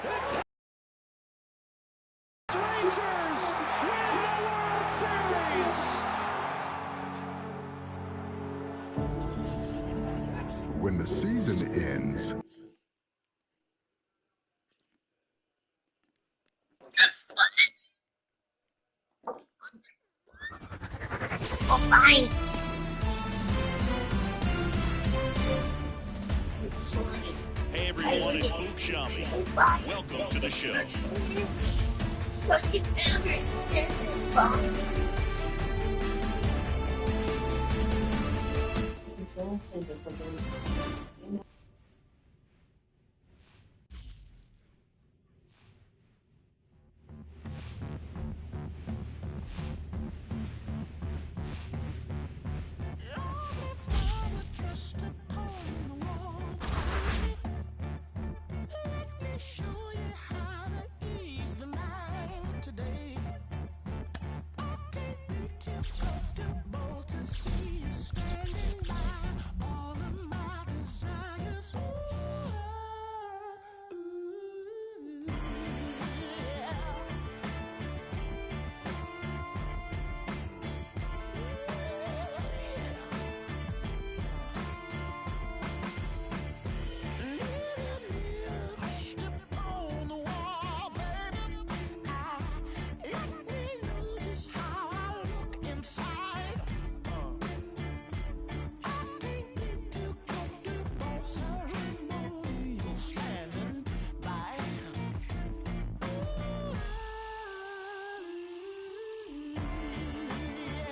It's Rangers win the World Series. When the season ends, oh, fine. Hey everyone, it's Mlb24. Welcome to the show. Comfortable to see you standing by all of my desires. Ooh, yeah. Hushed up on the wall, baby. Let me know just how I look inside. I can't be too comfortable, so you know you're standing by. Ooh, yeah.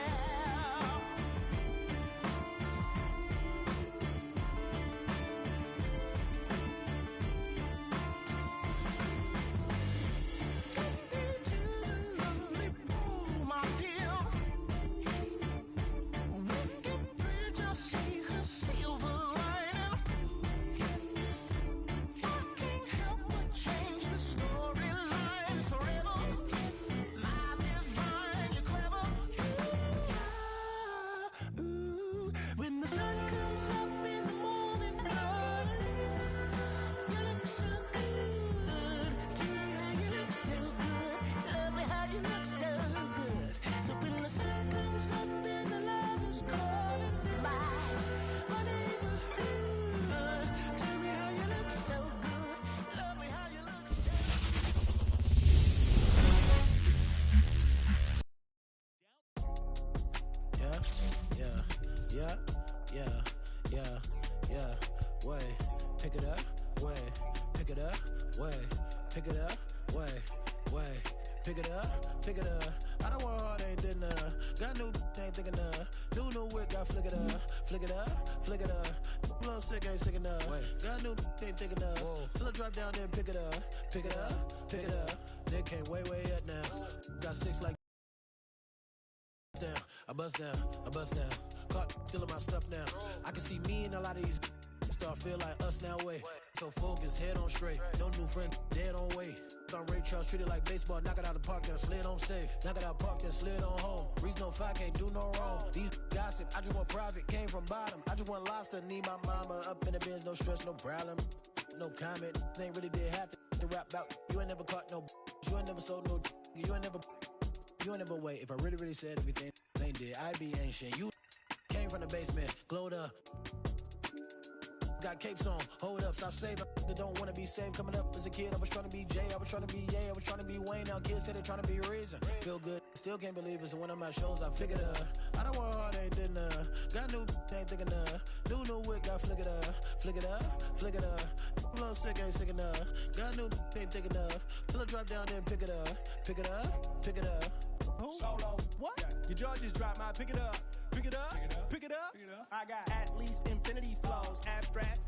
When the sun comes up in the morning, darling, you look so good. Tell me how you look so good. Love me how you look so good. So when the sun comes up and the love is calling my neighborhood, tell me how you look so good. Love me how you look so way, pick it up, way, pick it up, way, pick it up, way, pick it up, pick it up. I don't want hard, ain't did enough. Got new, ain't thinking enough. New whip, got flick it up, flick it up, flick it up. Blow sick, ain't sick enough. Got new, ain't thinking enough. Till I drop down, then pick it up, pick it up, pick it up. Nick came way up now. Got six like down. I bust down. Caught stealing my stuff now. I can see me and a lot of these start feel like us now, way. So focused, head on straight. No new friend, dead on way. On Ray Charles, treated like baseball. Knock it out the park, then slid on safe. Knock it out park, then slid on home. Reason no fight, can't do no wrong. These gossip, I just want private, came from bottom. I just want lobster, need my mama up in the bench, no stress, no problem. No comment, ain't really did half the rap out. You ain't never caught no, you ain't never sold no, you ain't never wait. If I really said everything, ain't did, I be ancient. You came from the basement, glowed up. Got capes on, hold up, stop saving. They don't wanna be saved. Coming up as a kid, I was trying to be Jay, I was trying to be Ye, I was trying to be Wayne. Now kids say they're trying to be Reason. Feel good, still can't believe it. So when I'm at shows, I figured I don't want hard, ain't did enough. Got new, ain't thinking enough. New whip, got flick it up, flick it up, flick it up. Blow sick, ain't sick enough. Got new, ain't thick enough. Till I drop down, then pick it up, pick it up, pick it up. Solo. What? Yeah. Your Georges drop my pick it up. Pick it up. Pick it up. Pick it up. Pick it up. I got at least infinity flows. Abstract.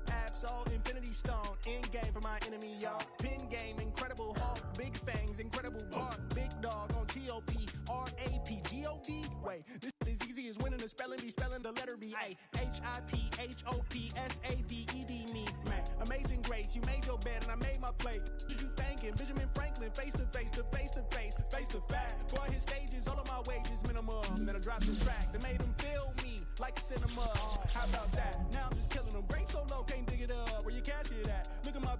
Absol, infinity stone. End game for my enemy, y'all. Pin game, incredible hawk. Big fangs, incredible bark. Big dog on T.O.P. R.A.P. G.O.D. Wait, this is easy as winning the spelling bee. Spelling the letter B. A. H-I-P-H-O-P-S-A-D-E-D. Me. Man, amazing grace. You made your bed and I made my plate. Did you thinking? Benjamin Franklin. Face to face to face to face. Face to fact. Boy, his stages, all of my wages minimum. Then I dropped this track that made him feel me like a cinema. How about that? Now I'm just killing them. Great so low, can't dig it up. Where your casket at? Look at my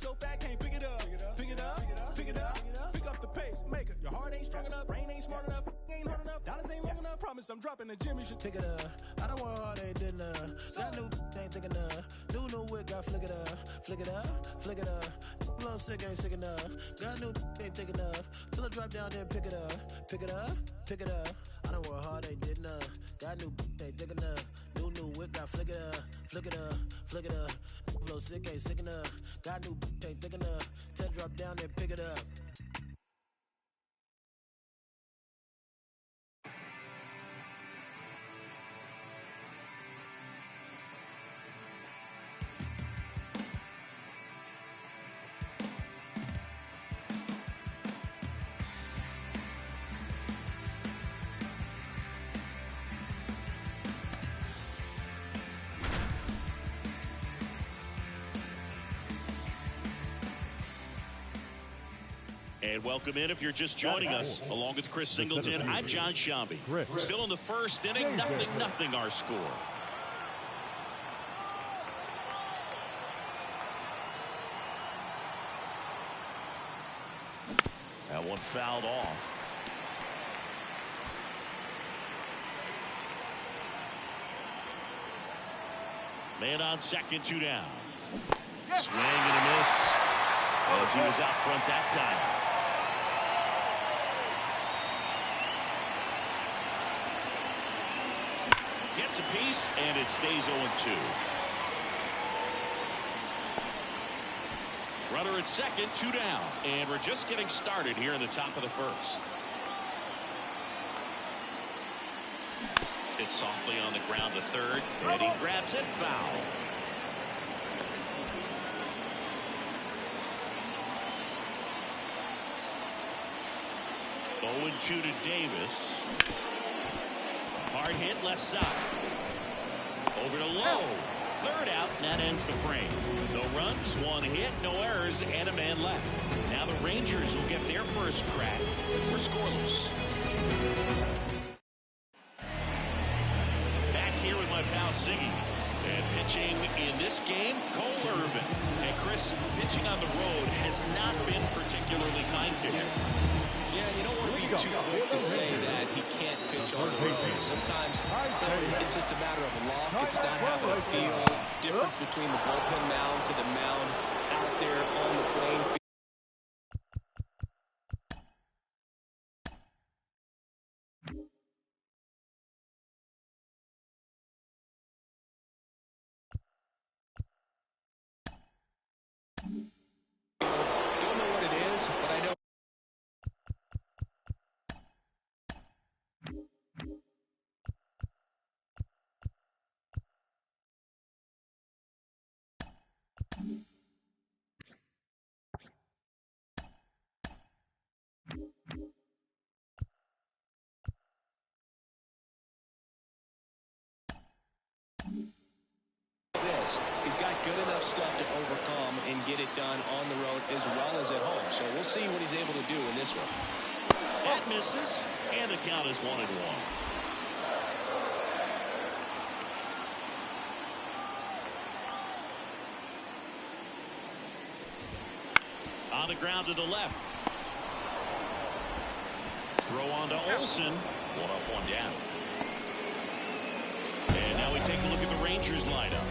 so fat, can't pick it up. Pick it up, pick it up, pick up the pace, make it. Your heart ain't strong enough, brain ain't smart enough, ain't hard enough, dollars ain't long enough. Promise I'm dropping the gym, you should Pick it up. I don't want hard, ain't did enough. Got new ain't thick enough. New wig, got flick it up. Flick it up, flick it up. Blow sick, ain't sick enough. Got new ain't thick enough. Till I drop down, then pick it up. Pick it up, pick it up. I don't want hard, ain't did enough. Got new ain't thick enough. New wig, got flick it up. Flick it up, flick it up. Blow sick, ain't sick enough. Got new ain't thick enough. Till I drop down, then pick it up. And welcome in if you're just joining us. Along with Chris Singleton, I'm John Shambi. Still in the first inning, 0-0 our score. That one fouled off. Man on second, 2 down. Swing and a miss as he was out front that time. Gets a piece, and it stays 0-2. Runner at second, 2 down. And we're just getting started here in the top of the first. It's softly on the ground to third, and he grabs it, foul. Oh, 2 to Davis. Hard hit left side. Over to Lowe. Third out, and that ends the frame. No runs, 1 hit, no errors, and a man left. Now the Rangers will get their first crack. We're scoreless. Back here with my pal Siggy. And pitching in this game, Cole Irvin. And Chris, pitching on the road has not been particularly kind to him. Yeah, you don't want to be too quick to say that he can't pitch on the road. Sometimes it's just a matter of luck. It's not having a feel. Difference between the bullpen mound to the mound out there on the playing field. Don't know what it is, but I know. He's got good enough stuff to overcome and get it done on the road as well as at home. So we'll see what he's able to do in this one. That misses, and the count is 1-1. On the ground to the left. Throw on to Olsen. 1 up, 1 down. And now we take a look at the Rangers lineup.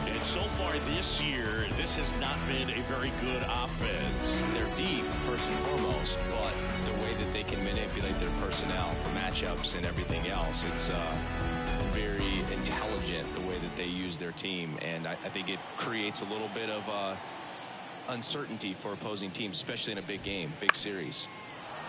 And so far this year, this has not been a very good offense. They're deep, first and foremost, but the way that they can manipulate their personnel for matchups and everything else, it's very intelligent the way that they use their team. And I think it creates a little bit of uncertainty for opposing teams, especially in a big game, big series.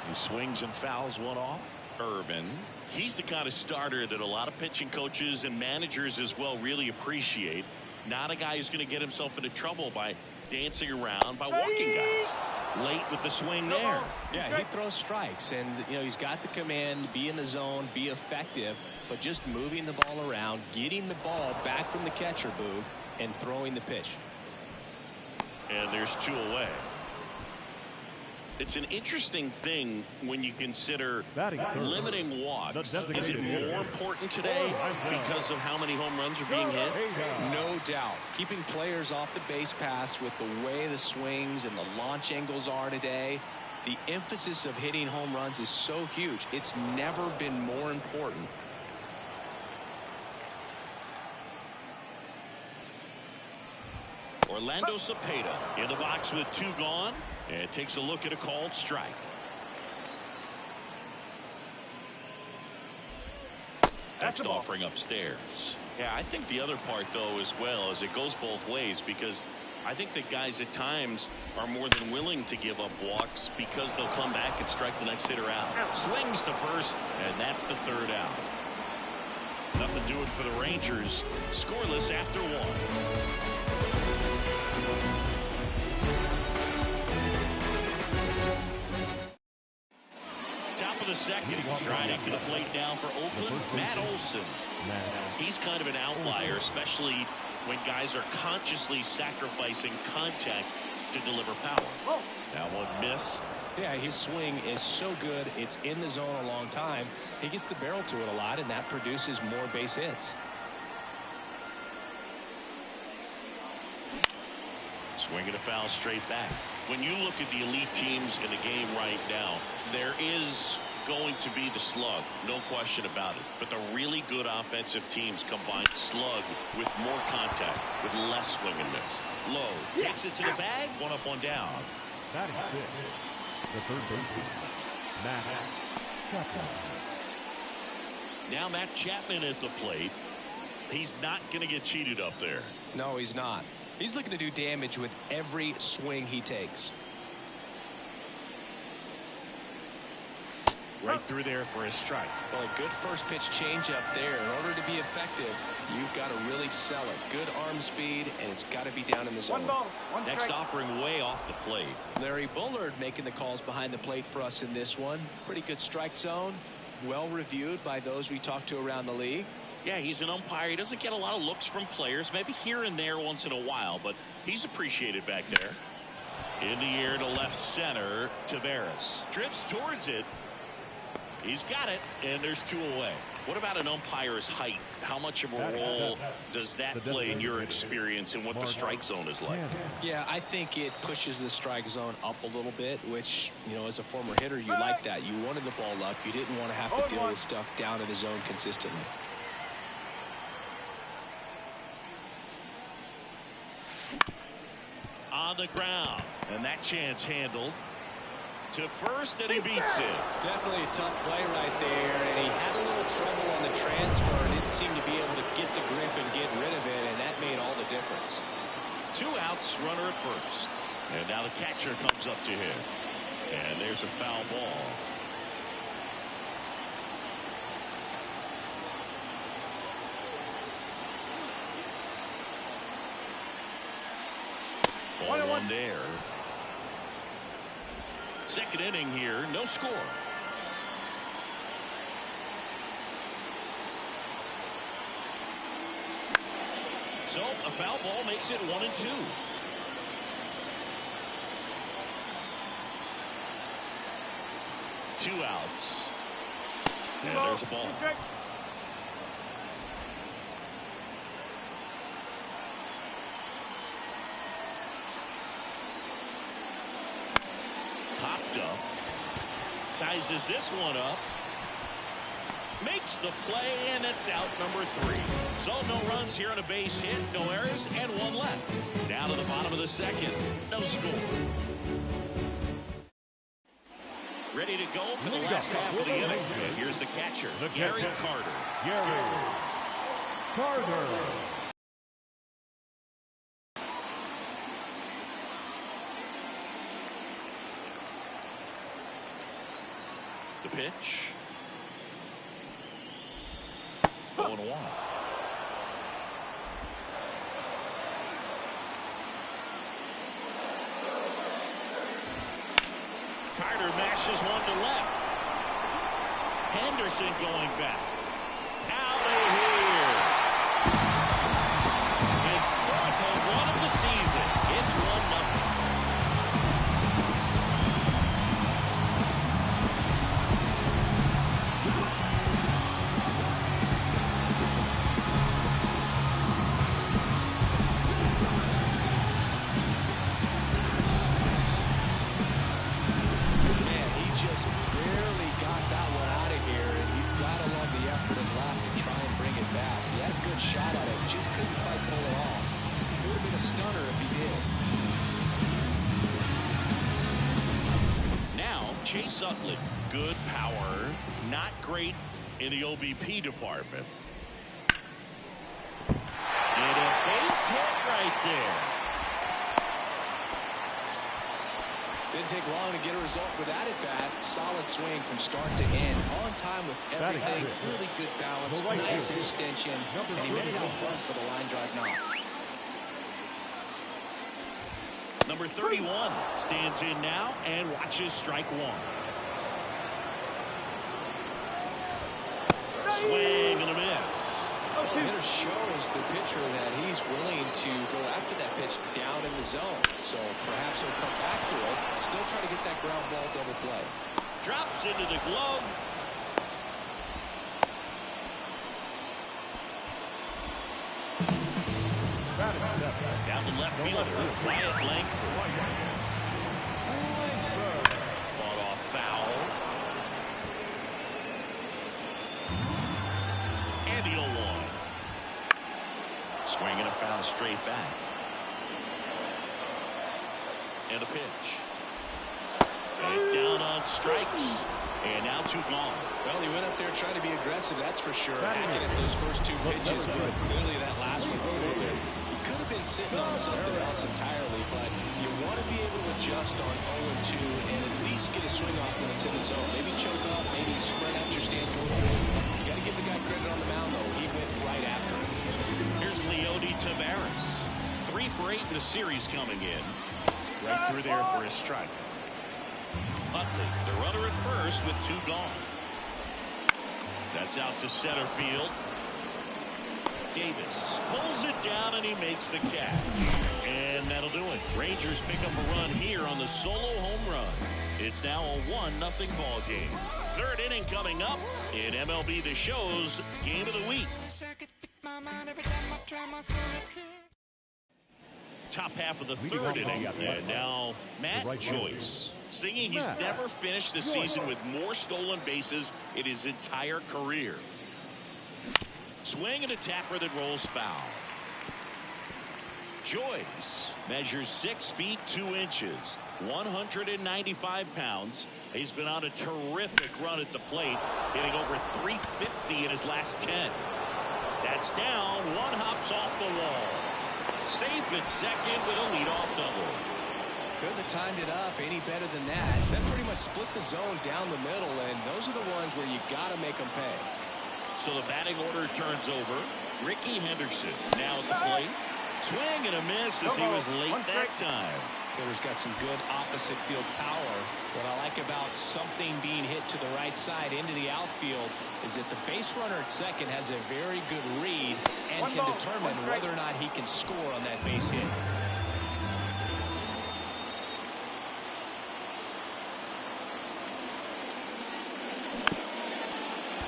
He swings and fouls one off. Irvin. He's the kind of starter that a lot of pitching coaches and managers as well really appreciate. Not a guy who's going to get himself into trouble by dancing around, by walking guys. Late with the swing there. Yeah, he throws strikes, and he's got the command, be in the zone, be effective, but just moving the ball around, getting the ball back from the catcher, Boog, and throwing the pitch. And there's 2 away. It's an interesting thing when you consider Batting third, limiting walks. the Is it designated more important today because of how many home runs are being hit? No doubt. Keeping players off the base paths with the way the swings and the launch angles are today, the emphasis of hitting home runs is so huge. It's never been more important. Orlando Cepeda in the box with 2 gone, and takes a look at a called strike. Next offering upstairs. Yeah, I think the other part, though, as well, is it goes both ways, because I think that guys at times are more than willing to give up walks because they'll come back and strike the next hitter out. Slings to first, and that's the 3rd out. Nothing doing for the Rangers. Scoreless after 1. Top of the second, striding to the plate now for Oakland, Matt Olson. He's kind of an outlier, especially when guys are consciously sacrificing contact to deliver power. That one missed. Yeah, his swing is so good. It's in the zone a long time. He gets the barrel to it a lot, and that produces more base hits. Swinging a foul straight back. When you look at the elite teams in the game right now, there is going to be the slug, no question about it. But the really good offensive teams combine slug with more contact, with less swing and miss. Low takes it to the bag, 1 up, 1 down. Batting fifth, the third baseman, Matt Chapman. Now Matt Chapman at the plate. He's not going to get cheated up there. No, he's not. He's looking to do damage with every swing he takes. Right through there for a strike. Well, a good first pitch changeup there. In order to be effective, you've got to really sell it. Good arm speed, and it's got to be down in the zone. Next offering way off the plate. Larry Bullard making the calls behind the plate for us in this one. Pretty good strike zone. Well reviewed by those we talked to around the league. Yeah, he's an umpire. He doesn't get a lot of looks from players, maybe here and there once in a while, but he's appreciated back there. In the air to left center, Taveras drifts towards it. He's got it, and there's 2 away. What about an umpire's height? How much of a role does that play in your experience and what the strike zone is like? Yeah, I think it pushes the strike zone up a little bit, which, you know, as a former hitter, you like that. You wanted the ball up. You didn't want to have to deal with stuff down in the zone consistently. On the ground, and that chance handled to first, and he beats it. Definitely a tough play right there, and he had a little trouble on the transfer and didn't seem to be able to get the grip and get rid of it, and that made all the difference. 2 outs, runner at first, and now the catcher comes up to him, and there's a foul ball. Ball 1 there. Second inning here, no score. So a foul ball makes it 1-2. Two outs. And there's the ball. Popped up. Sizes this one up. Makes the play, and it's out number 3. So no runs here on a base hit, no errors, and 1 left. Down to the bottom of the second. No score. Ready to go for the last half of the inning. And here's the catcher, Gary Carter. Gary Carter. The pitch. 0-1. Carter mashes one to left. Henderson going back. Out of here. His fourth home run of the season. It's 1-0. good shot at it. Just couldn't quite pull it off. It would have been a stunner if he did. Now, Chase Utley. Good power. Not great in the OBP department. And a base hit right there. Didn't take long to get a result for that at bat. Solid swing from start to end. On time with everything. Really good balance. Nice extension. And he made it out front for the line drive knock. Number 31 stands in now and watches strike one. Swing and a miss. Well, the hitter shows the pitcher that he's willing to go after that pitch down in the zone. So perhaps he'll come back to it. Still try to get that ground ball double play. Drops into the glove. Down the left fielder, Wyatt Langford. Fought off foul. And the 0-1. Swing and a foul straight back. And a pitch. And down on strikes. And now 2 gone. Well, he went up there trying to be aggressive, that's for sure. Hacking at those first 2 pitches, but clearly that last one fooled him. He could have been sitting on something else entirely, but you want to be able to adjust on 0-2 and at least get a swing off when it's in the zone. Maybe choke up, maybe spread out your stance a little bit. You got to give the guy credit on the mound, though. He went right after him. Here's Leody Taveras. 3 for 8 in the series coming in. Right through there for his strike. Utley, the runner at first with 2 gone. That's out to center field. Davis pulls it down and he makes the catch. And that'll do it. Rangers pick up a run here on the solo home run. It's now a 1-0 ball game. 3rd inning coming up in MLB The Show's Game of the Week. Top half of the 3rd inning, and now Matt Joyce singing he's never finished the season with more stolen bases in his entire career. Swing and a tapper that rolls foul. Joyce measures 6 feet 2 inches, 195 pounds. He's been on a terrific run at the plate, hitting over 350 in his last 10. That's down. 1 hops off the wall. Safe at second with a leadoff double. Couldn't have timed it up any better than that. That pretty much split the zone down the middle, and those are the ones where you got to make them pay. So the batting order turns over. Ricky Henderson now at the plate. Swing and a miss as he was late that time. Hitter's got some good opposite field power. What I like about something being hit to the right side into the outfield is that the base runner at second has a very good read and can determine whether or not he can score on that base hit.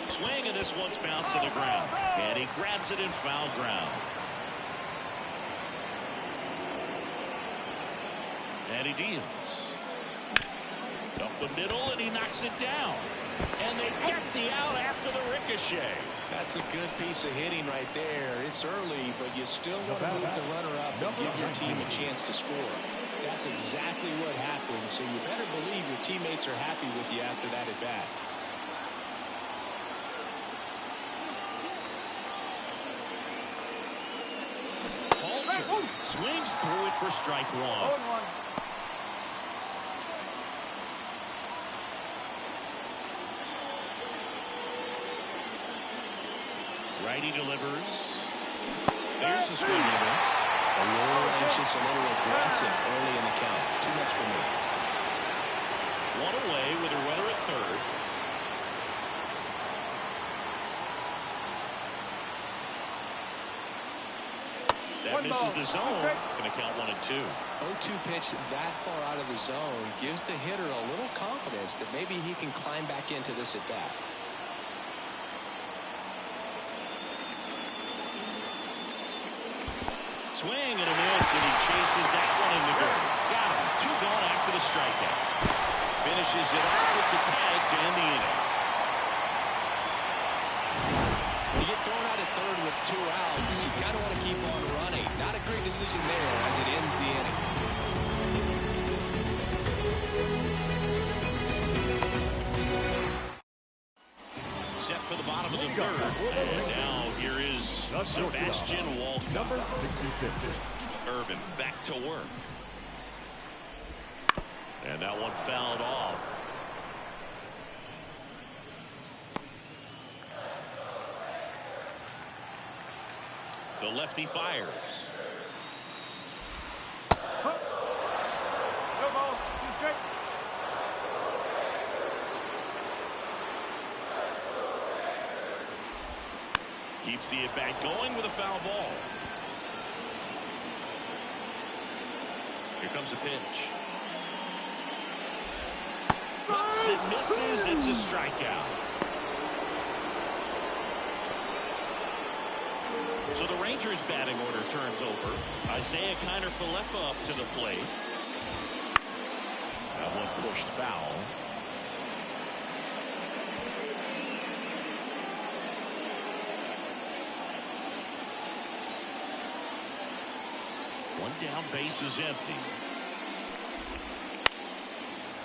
Swing, and this one's bounced to the ground. And he grabs it in foul ground. And he deals. Up the middle, and he knocks it down. And they get the out after the ricochet. That's a good piece of hitting right there. It's early, but you still want to move the runner up and give your team a chance to score. That's exactly what happened, so you better believe your teammates are happy with you after that at bat. Halter swings through it for strike 1. Righty delivers. There's the swing and a miss. A little anxious, a little aggressive early in the count. Too much for me. 1 away with a runner at third. That misses the zone. Going to count 1 and 2. 0-2 pitch that far out of the zone gives the hitter a little confidence that maybe he can climb back into this at bat. Swing and a miss, and he chases that one in the dirt. Got him. 2 gone after the strikeout. Finishes it off with the tag to end the inning. When you get thrown out at third third with 2 outs. You kind of want to keep on running. Not a great decision there as it ends the inning. Set for the bottom of the third. And now here is Sebastian Walcott. Number 66. Irvin back to work. And that one fouled off. The lefty fires. Keeps the at-bat going with a foul ball. Here comes a pitch. Cuts and misses. It's a strikeout. So the Rangers batting order turns over. Isaiah Kiner-Falefa up to the plate. That one pushed foul. One down, base is empty.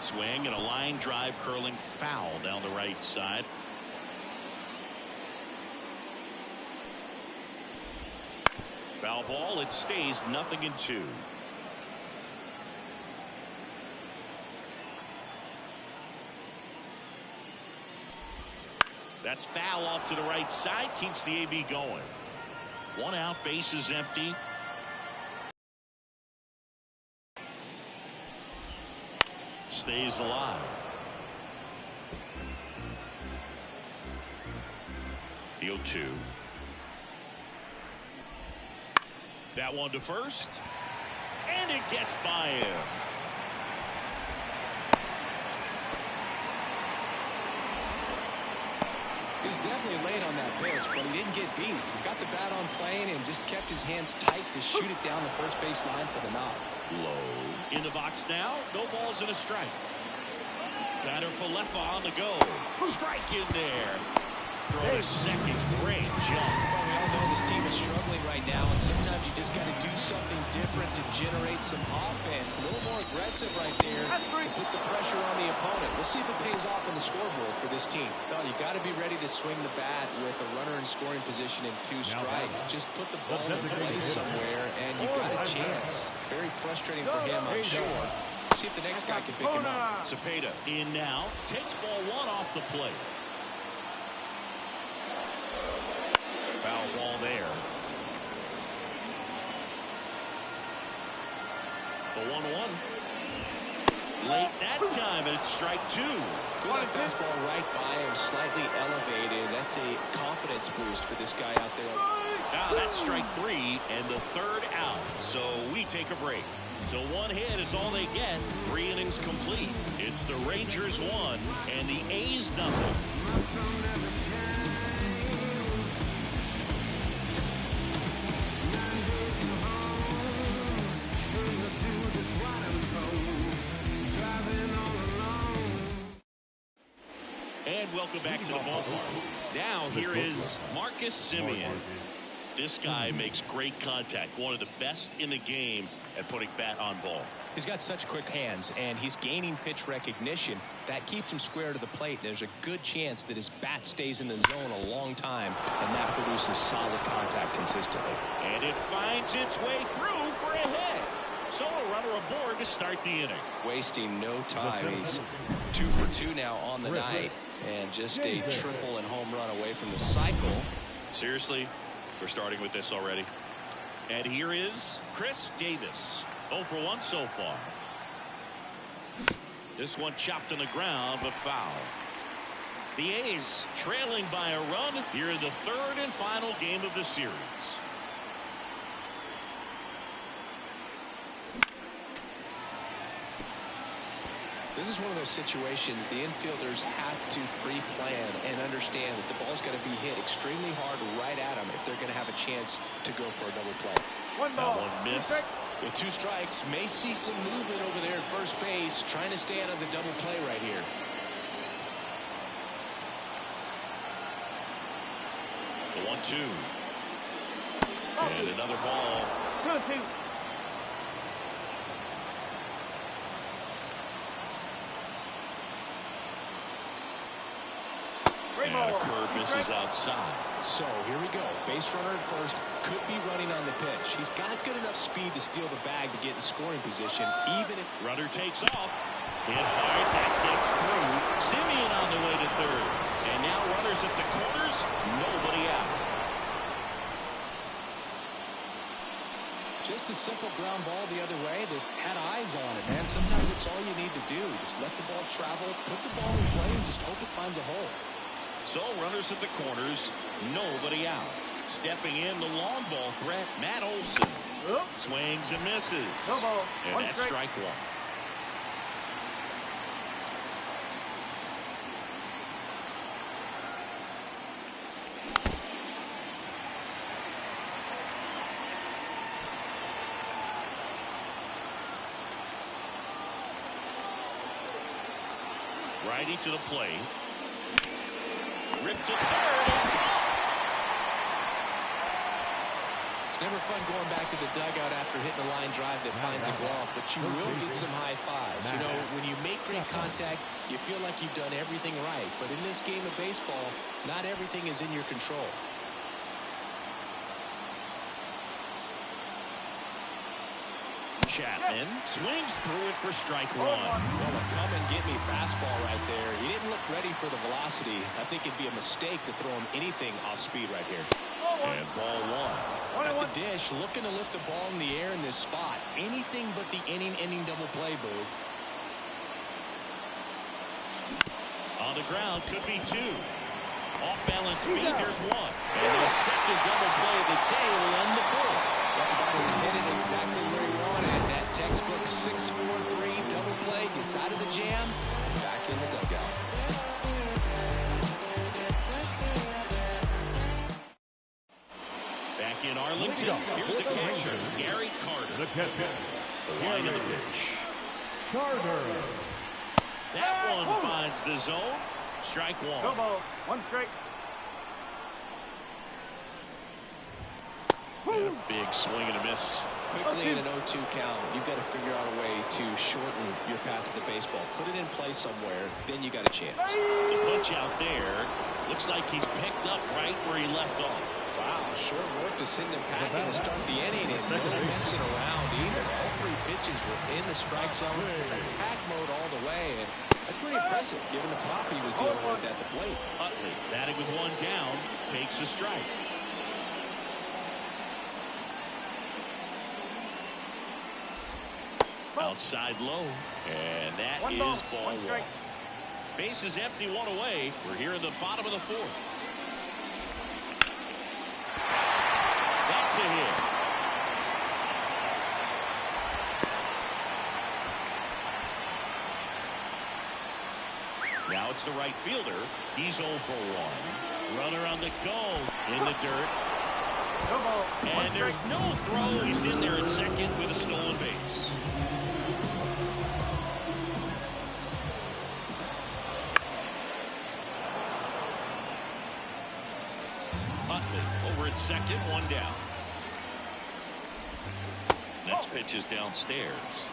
Swing and a line drive curling foul down the right side. Foul ball. It stays 0-2. That's foul off to the right side. Keeps the AB going. 1 out, base is empty. Stays alive. The 0-2. That one to first. And it gets by him. He was definitely late on that pitch, but he didn't get beat. He got the bat on plane and just kept his hands tight to shoot it down the first base line for the knock. Low. In the box now. No balls and a strike. Kiner-Falefa on the go. Strike in there. Throw to second. Great jump. Well, we all know this team is struggling right now, and sometimes you just got to do something different to generate some offense. A little more aggressive right there to put the pressure on the opponent. We'll see if it pays off on the scoreboard for this team. No, you got to be ready to swing the bat with a runner in scoring position and 2 strikes. Just put the ball in place somewhere, and you've got a chance. Very frustrating for him, I'm sure. See if the next guy can pick him up. Cepeda in now. Takes ball 1 off the plate. Foul ball there. The 1-1. Late that time, and it's strike 2. Threw that fastball right by him, slightly elevated. That's a confidence boost for this guy out there. Now that's strike 3 and the 3rd out. So we take a break. So 1 hit is all they get. 3 innings complete. It's the Rangers 1 and the A's 0. And welcome back to the ballpark. Now here is Marcus Semien. This guy makes great contact. One of the best in the game at putting bat on ball. He's got such quick hands, and he's gaining pitch recognition. That keeps him square to the plate. There's a good chance that his bat stays in the zone a long time, and that produces solid contact consistently. And it finds its way through for a hit. So a runner aboard to start the inning. Wasting no time. He's 2 for 2 now on the night, and just a triple and home run away from the cycle. Seriously, we're starting with this already. And here is Chris Davis. 0 for 1 so far. This one chopped on the ground, but foul. The A's trailing by a run here in the 3rd and final game of the series. This is one of those situations the infielders have to pre-plan and understand that the ball's got to be hit extremely hard right at them if they're going to have a chance to go for a double play. That one missed. With 2 strikes, may see some movement over there at first base, trying to stay out of the double play right here. The 1-2. And another ball. 2-2. And a curve misses outside. So here we go. Base runner at first, could be running on the pitch. He's got good enough speed to steal the bag to get in scoring position, even if Runner takes off. Hit hard. That gets through. Simeon on the way to third. And now runners at the corners. Nobody out. just a simple ground ball the other way that had eyes on it, man. Sometimes it's all you need to do. Just let the ball travel, put the ball in play, and just hope it finds a hole. So runners at the corners, nobody out. Stepping in the long ball threat, Matt Olson. Swings and misses. And that's strike one. Righty to the plate. Ripped to third. It's never fun going back to the dugout after hitting a line drive that finds a glove, but you will get some high fives. You know, when you make great contact, you feel like you've done everything right. But in this game of baseball, not everything is in your control. Chapman swings through it for strike one. Well, a come and get me fastball right there. He didn't look ready for the velocity. I think it'd be a mistake to throw him anything off speed right here. And ball one. At the dish, looking to lift the ball in the air in this spot. Anything but the inning double play, Boo. On the ground, could be two. Off balance speed, there's one. And the second double play of the day will end the board. Hit it exactly where he wanted. That textbook 6-4-3 double play gets out of the jam, back in the dugout. Back in Arlington, here's the catcher, Gary Carter. The catcher, The line of the pitch. Carter. That one finds the zone. Strike one. Go ball. One strike. And a big swing and a miss. Quickly in an 0-2 count, you've got to figure out a way to shorten your path to the baseball. Put it in play somewhere, then you got a chance. The punch out there looks like he's picked up right where he left off. Wow, short work to send him packing to start the inning and no messing around either. All three pitches were in the strike zone, attack mode all the way, and that's pretty impressive given the pop he was dealing with at the plate. Utley, batting with one down, takes a strike. Outside low, and that is ball one. Base is empty, one away. We're here in the bottom of the fourth. That's a hit. Now it's the right fielder. He's 0 for 1. Runner on the go in the dirt. And there's no throw. He's in there at second with a stolen base. Utley over at second, one down. Next pitch is downstairs.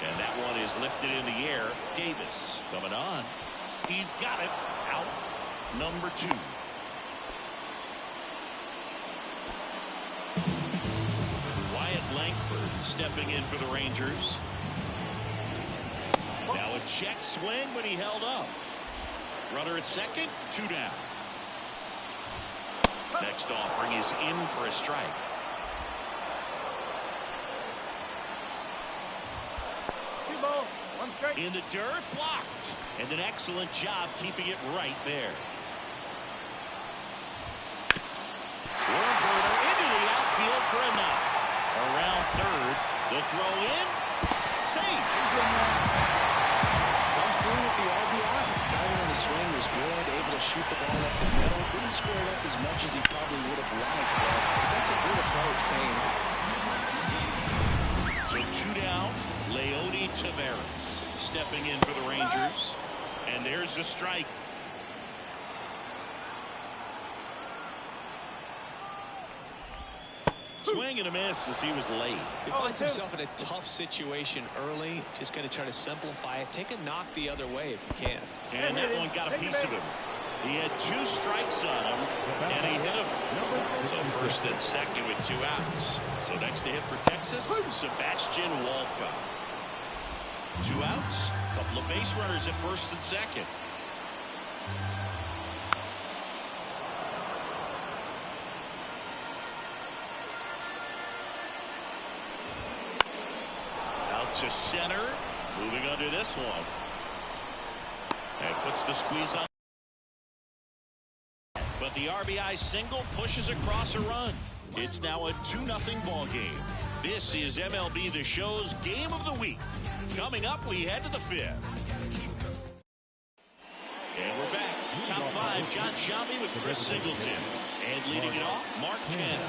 And that one is lifted in the air. Davis coming on. He's got it. Out. Number 2. Wyatt Langford stepping in for the Rangers. Now a check swing, but he held up. Runner at second, 2 down. Next offering is in for a strike. In the dirt, blocked. And an excellent job keeping it right there. Warburton into the outfield for a knock. Around third, the throw in. Safe. Comes through with the RBI. Timing on the swing was good, able to shoot the ball up the middle. Didn't square it up as much as he probably would have liked, but that's a good approach, paying off. So 2 down, Leody Taveras stepping in for the Rangers. And there's a strike. Swing and a miss as he was late. He finds himself in a tough situation early. Just got to try to simplify it. Take a knock the other way if you can. And that one got a piece of him. He had 2 strikes on him, and he hit him. So first and second with 2 outs. So next to hit for Texas, Sebastian Walcott. 2 outs, couple of base runners at first and second. Out to center, moving under this one. And puts the squeeze on. But the RBI single pushes across a run. It's now a 2-0 ball game. This is MLB The Show's Game of the Week. Coming up, we head to the 5th. And we're back. Top 5, John Shelby with Chris Singleton. And leading it off, Mark Canha.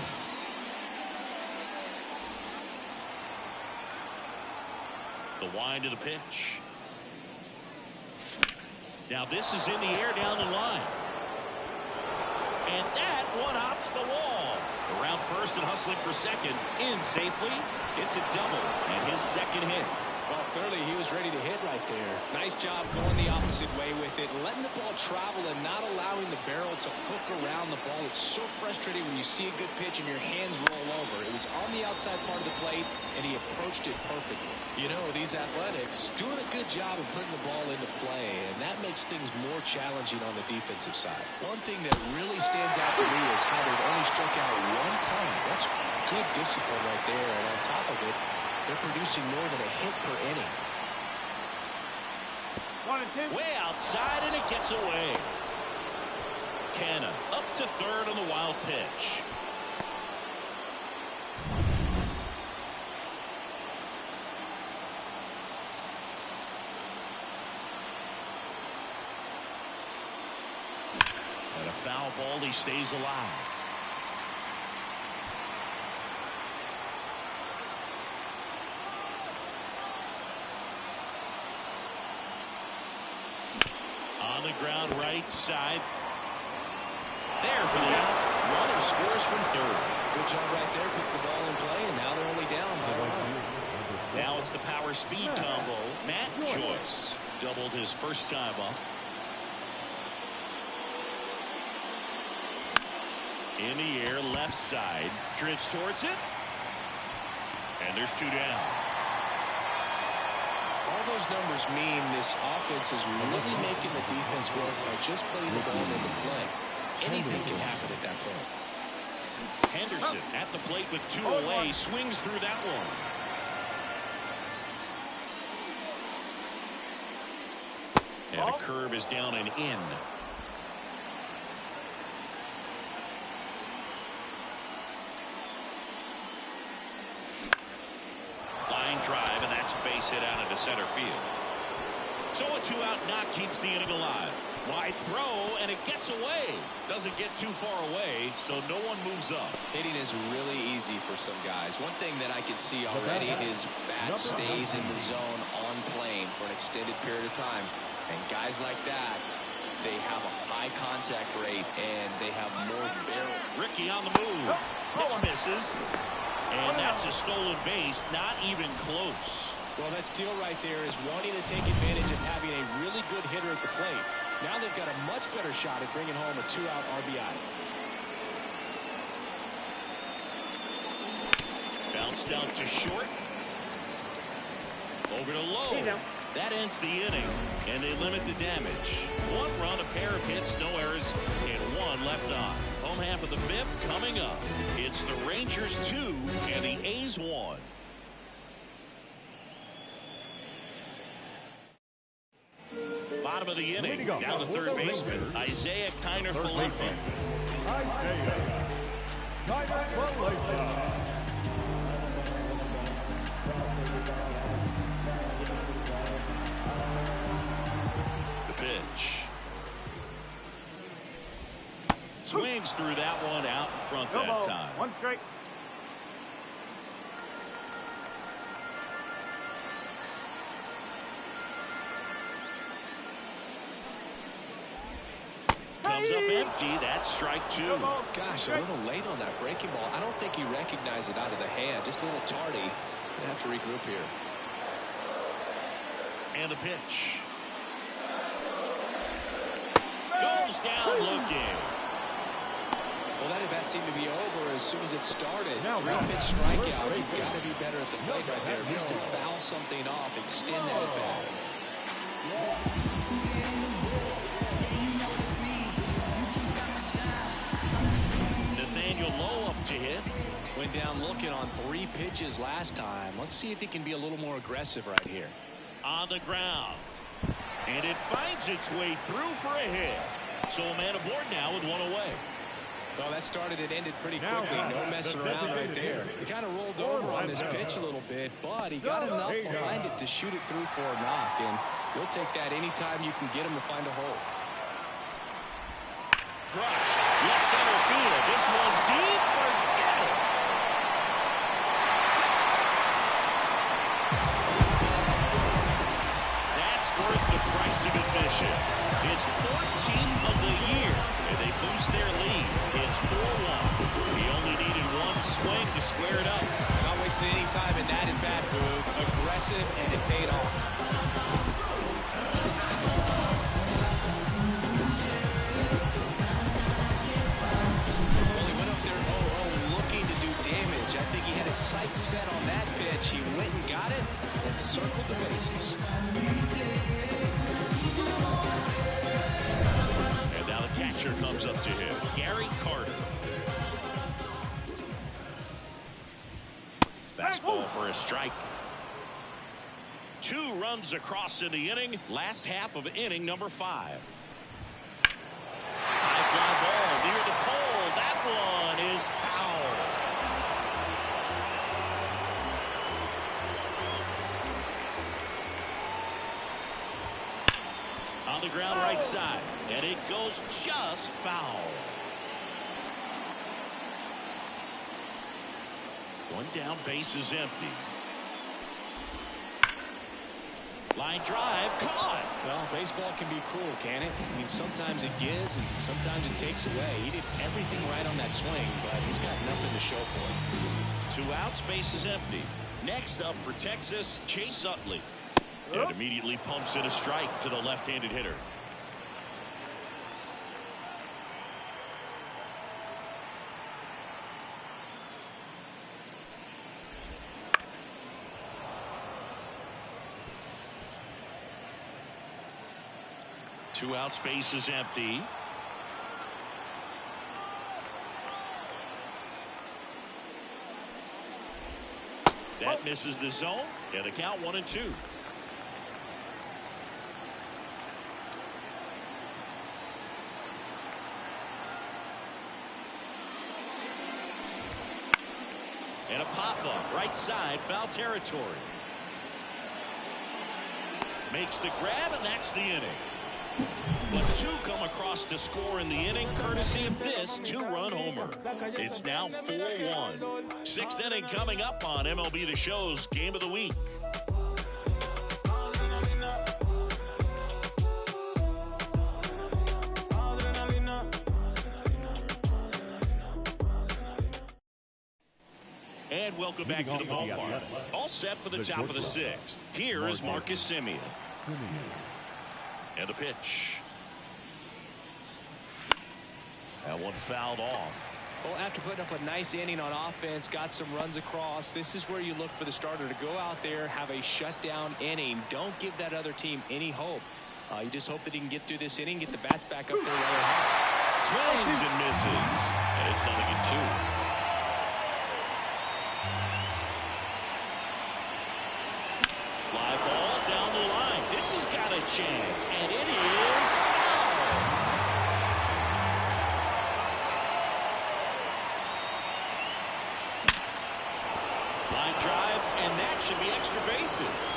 The wind of the pitch. Now this is in the air down the line. And that one hops the wall. Around first and hustling for second. In safely. It's a double. And his second hit. Well, clearly he was ready to hit right there. Nice job going the opposite way with it. Letting the ball travel and not allowing the barrel to hook around the ball. It's so frustrating when you see a good pitch and your hands roll over. It was on the outside part of the plate, and he approached it perfectly. You know, these Athletics doing a good job of putting the ball into play, and that makes things more challenging on the defensive side. One thing that really stands out to me is how they've only struck out 1 time. That's good discipline right there, and on top of it, they're producing more than a hit per inning. 1 and 2. Way outside, and it gets away. Canha up to third on the wild pitch. And a foul ball, he stays alive. On the ground, right side. There for the out. Runner scores from third. Good job right there. Puts the ball in play, and now they're only down by 1. Now it's the power speed combo. Matt Joyce doubled his first time up. In the air, left side. Drifts towards it. And there's 2 down. All those numbers mean this offense is really making the defense work by just putting the ball into play. Anything can happen at that point. Henderson at the plate with 2 away. Swings through that one. And a curve is down and in. Line drive, and that's a base hit out into center field. So a 2-out knock keeps the inning alive. Wide throw, and it gets away. Doesn't get too far away, so no one moves up. Hitting is really easy for some guys. One thing that I can see already, his bat stays in the zone on plane for an extended period of time. And guys like that, they have a high contact rate, and they have more barrel. Ricky on the move. Pitch misses. And that's a stolen base, not even close. Well, that steal right there is wanting to take advantage of having a really good hitter at the plate. Now they've got a much better shot at bringing home a 2-out RBI. Bounced out to short. Over to low. That ends the inning, and they limit the damage. 1 run, a pair of hits, no errors, and 1 left on. Home half of the 5th coming up. It's the Rangers 2 and the A's 1. Bottom of the inning, down to third baseman, Isaiah Kiner-Falefa. Isaiah Kiner-Falefa. The pitch. Swings through that one, out in front that time. 1 strike. Comes up empty. That's strike 2. Gosh, a little late on that breaking ball. I don't think he recognized it out of the hand. Just a little tardy. Gonna have to regroup here. And the pitch. Goes down looking. Well, that at bat seemed to be over as soon as it started. 3-pitch strikeout. You've got to be better at the plate right there. Just to foul something off, extend that at bat. Nathaniel Lowe up to hit. Went down looking on 3 pitches last time. Let's see if he can be a little more aggressive right here. On the ground. And it finds its way through for a hit. So a man aboard now with 1 away. Well, that started and ended pretty quickly. No messing around right there. He kind of rolled over on this pitch a little bit, but he got enough behind it to shoot it through for a knock. And you'll take that anytime you can get him to find a hole. Crushed. Left center field. This one's deep. Forget it. That's worth the price of admission. His 14th of the year, and they boost their lead. It's 4-1. He only needed 1 swing to square it up. Not wasting any time in that at-bat move. Aggressive, and it paid off. Well, he went up there 0-0 looking to do damage. I think he had his sights set on that pitch. He went and got it and circled the bases. And now the catcher comes up to him. Gary Carter. Fastball for a strike. 2 runs across in the inning. Last half of inning number 5. High fly ball near the pole. That one is foul. On the ground right side. And it goes just foul. 1 down, base is empty. Line drive, caught. Well, baseball can be cruel, can it? I mean, sometimes it gives and sometimes it takes away. He did everything right on that swing, but he's got nothing to show for it. 2 outs, base is empty. Next up for Texas, Chase Utley. And immediately pumps in a strike to the left-handed hitter. Two out, space is empty. That misses the zone, and the count 1-2. And a pop-up, right side, foul territory. Makes the grab, and that's the inning. But 2 come across to score in the inning, courtesy of this 2-run homer. It's now 4-1. 6th inning coming up on MLB The Show's Game of the Week. And welcome back to the ballpark. All set for the top of the 6th. Here is Marcus Semien. And a pitch. That one fouled off. Well, after putting up a nice inning on offense, got some runs across, this is where you look for the starter to go out there, have a shutdown inning. Don't give that other team any hope. You just hope that he can get through this inning, get the bats back up there rather hard. Swings and misses. And it's 0-2. Fly ball down the line. This has got a chance, and it is foul. Line drive, and that should be extra bases.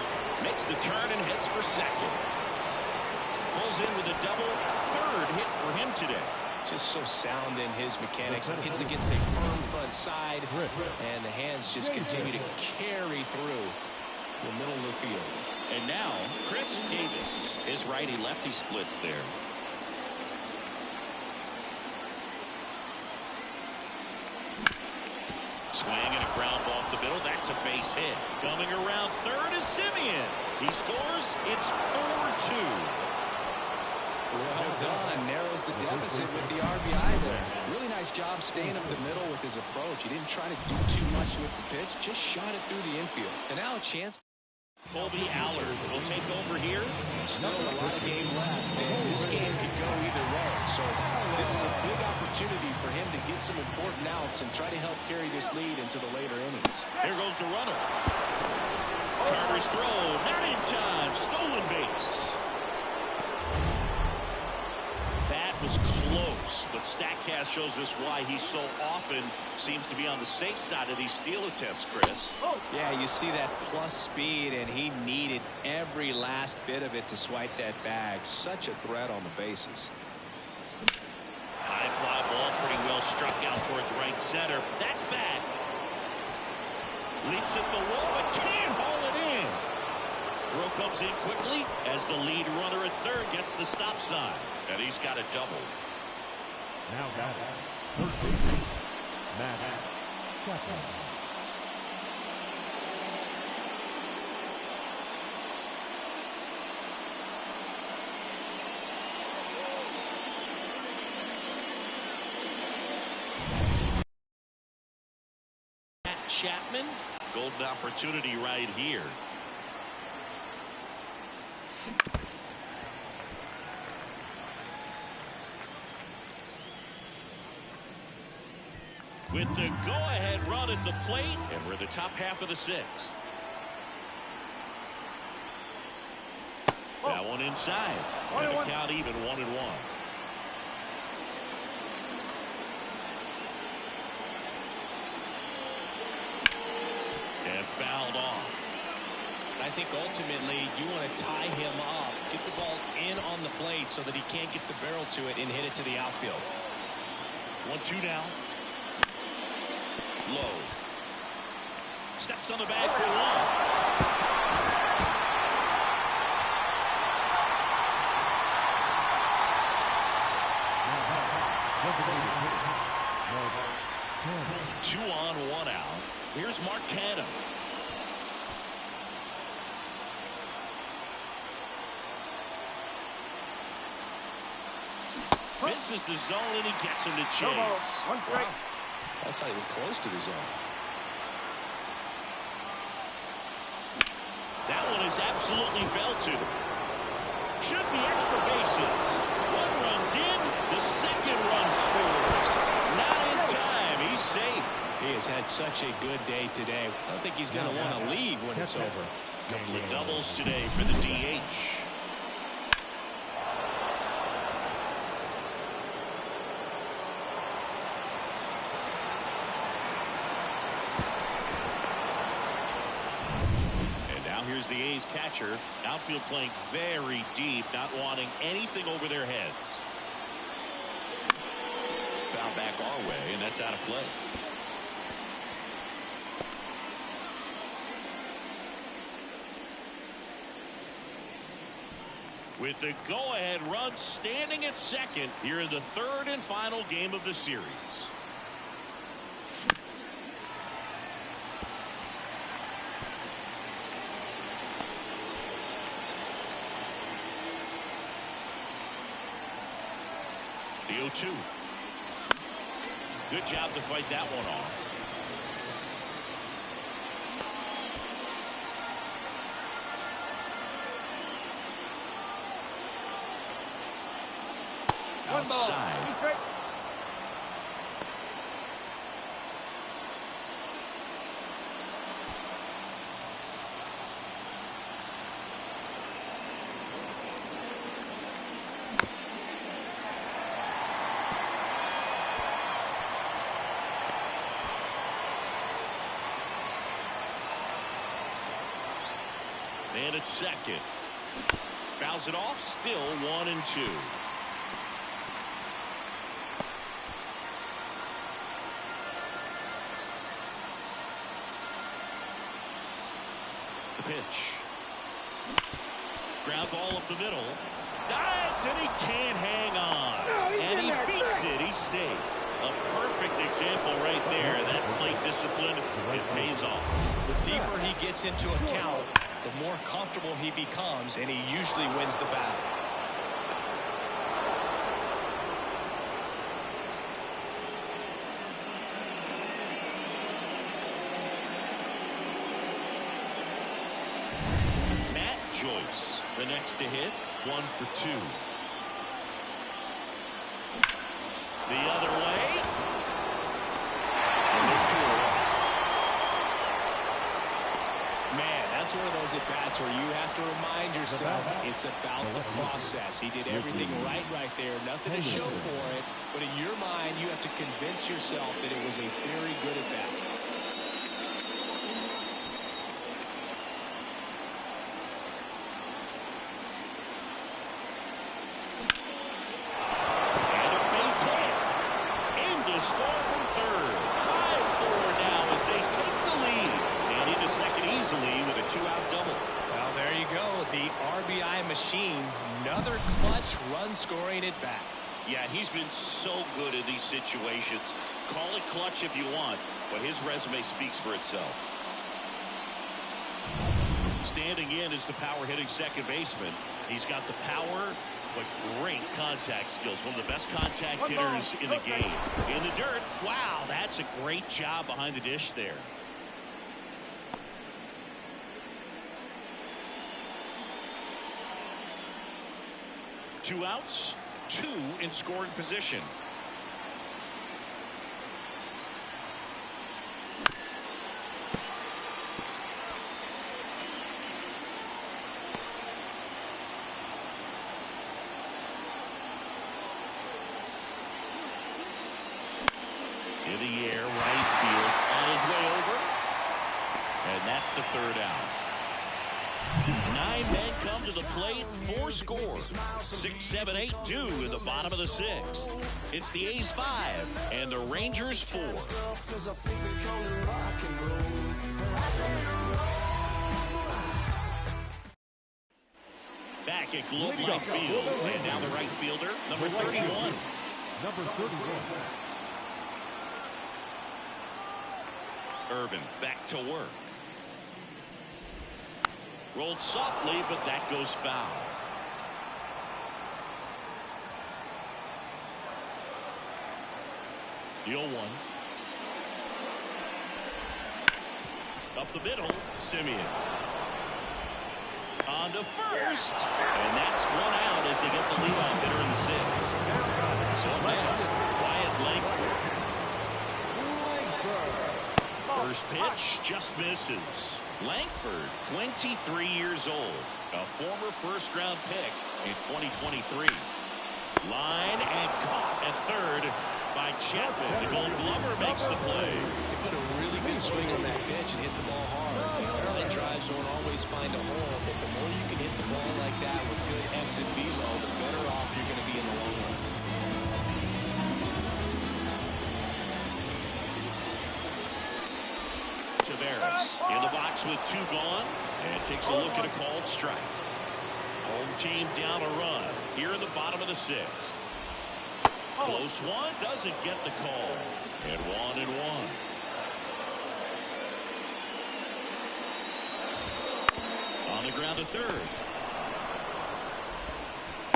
Makes the turn and heads for second. Pulls in with a double, 3rd hit for him today. Just so sound in his mechanics. Hits against a firm front side, and the hands just continue to carry through the middle of the field. And now, Chris Davis is righty-lefty splits there. Swinging a ground ball up the middle. That's a base hit. Coming around third is Simeon. He scores. It's 4-2. Well done. Narrows the deficit with the RBI there. Really nice job staying up the middle with his approach. He didn't try to do too much with the pitch. Just shot it through the infield. And now a chance. Colby Allard will take over here. Still a lot of game left, and this game could go either way. So this is a big opportunity for him to get some important outs and try to help carry this lead into the later innings. Here goes the runner. Carter's throw, not in time. Stolen base. That was close, but StatCast shows us why he so often seems to be on the safe side of these steal attempts, Chris. Yeah, you see that plus speed, and he needed every last bit of it to swipe that bag. Such a threat on the bases. High fly ball, pretty well struck out towards right center. That's back. Leaps at the wall, but can't haul it in. Throw comes in quickly as the lead runner at third gets the stop sign. And he's got a double. Now batting, third base, Matt Chapman. Matt Chapman, golden opportunity right here. With the go-ahead run at the plate, and we're in the top half of the sixth. That one inside. And the count even 1-1. And fouled off. I think ultimately you want to tie him up, get the ball in on the plate so that he can't get the barrel to it and hit it to the outfield. 1-2 now. Low. Steps on the bag for one. Two on, one out. Here's Mark Cannon. Misses the zone and he gets him to chase. One strike. That's not even close to the zone. That one is absolutely belted. Should be extra bases. One runs in. The second run scores. Not in time. He's safe. He has had such a good day today. I don't think he's going to want to leave when it's over. Couple of doubles today for the DH. Here's the A's catcher. Outfield playing very deep, not wanting anything over their heads. Foul back our way, and that's out of play. With the go-ahead run standing at second here in the third and final game of the series. The 0-2. Good job to fight that one off. Outside. And it's second. Fouls it off. Still 1-2. The pitch. Ground ball up the middle. Dives and he can't hang on. And he beats it. He's safe. A perfect Example right there. That plate discipline, it pays off. The deeper he gets into a count, the more comfortable he becomes, and he usually wins the battle. Joyce, the next to hit, 1 for 2. The other way. And there's 2 away. Man, that's one of those at-bats where you have to remind yourself it's about the process. He did everything right there. Nothing to show for it. But in your mind, you have to convince yourself that it was a very good at-bat. Score from third. 5-4 now as they take the lead. And into second easily with a 2-out double. Well, there you go. The RBI machine. Another clutch run scoring at bat. Yeah, he's been so good in these situations. Call it clutch if you want, but his resume speaks for itself. Standing in is the power-hitting second baseman. He's got the power, but great contact skills. One of the best contact hitters in the game. In the dirt. Wow, that's a great job behind the dish there. Two outs, 2 in scoring position. In the air, right field, on his way over. And that's the 3rd out. 9 men come to the plate, 4 scores. 6, 7, 8, 2 in the bottom of the 6th. It's the A's 5 and the Rangers 4. Back at Globe Life Field, and now the right fielder, number 31. Number 31. Irvin back to work. Rolled softly, but that goes foul. The 0-1. Up the middle, Simeon. On to first. And that's 1 out as they get the leadoff hitter in the 6th. So next, Wyatt Langford. First pitch just misses. Langford, 23 years old, a former first-round pick in 2023. Line and caught at third by Chapman. The Gold Glover makes the play. He put a really good swing on that pitch and hit the ball hard. Line drives don't always find a hole, but the more you can hit the ball like that with good exit velo, the better off you're going to be in the long run. Taveras in the box with 2 gone and takes a look at a called strike. Home team down a run here in the bottom of the 6th. Close one, doesn't get the call. And 1-1. On the ground to third.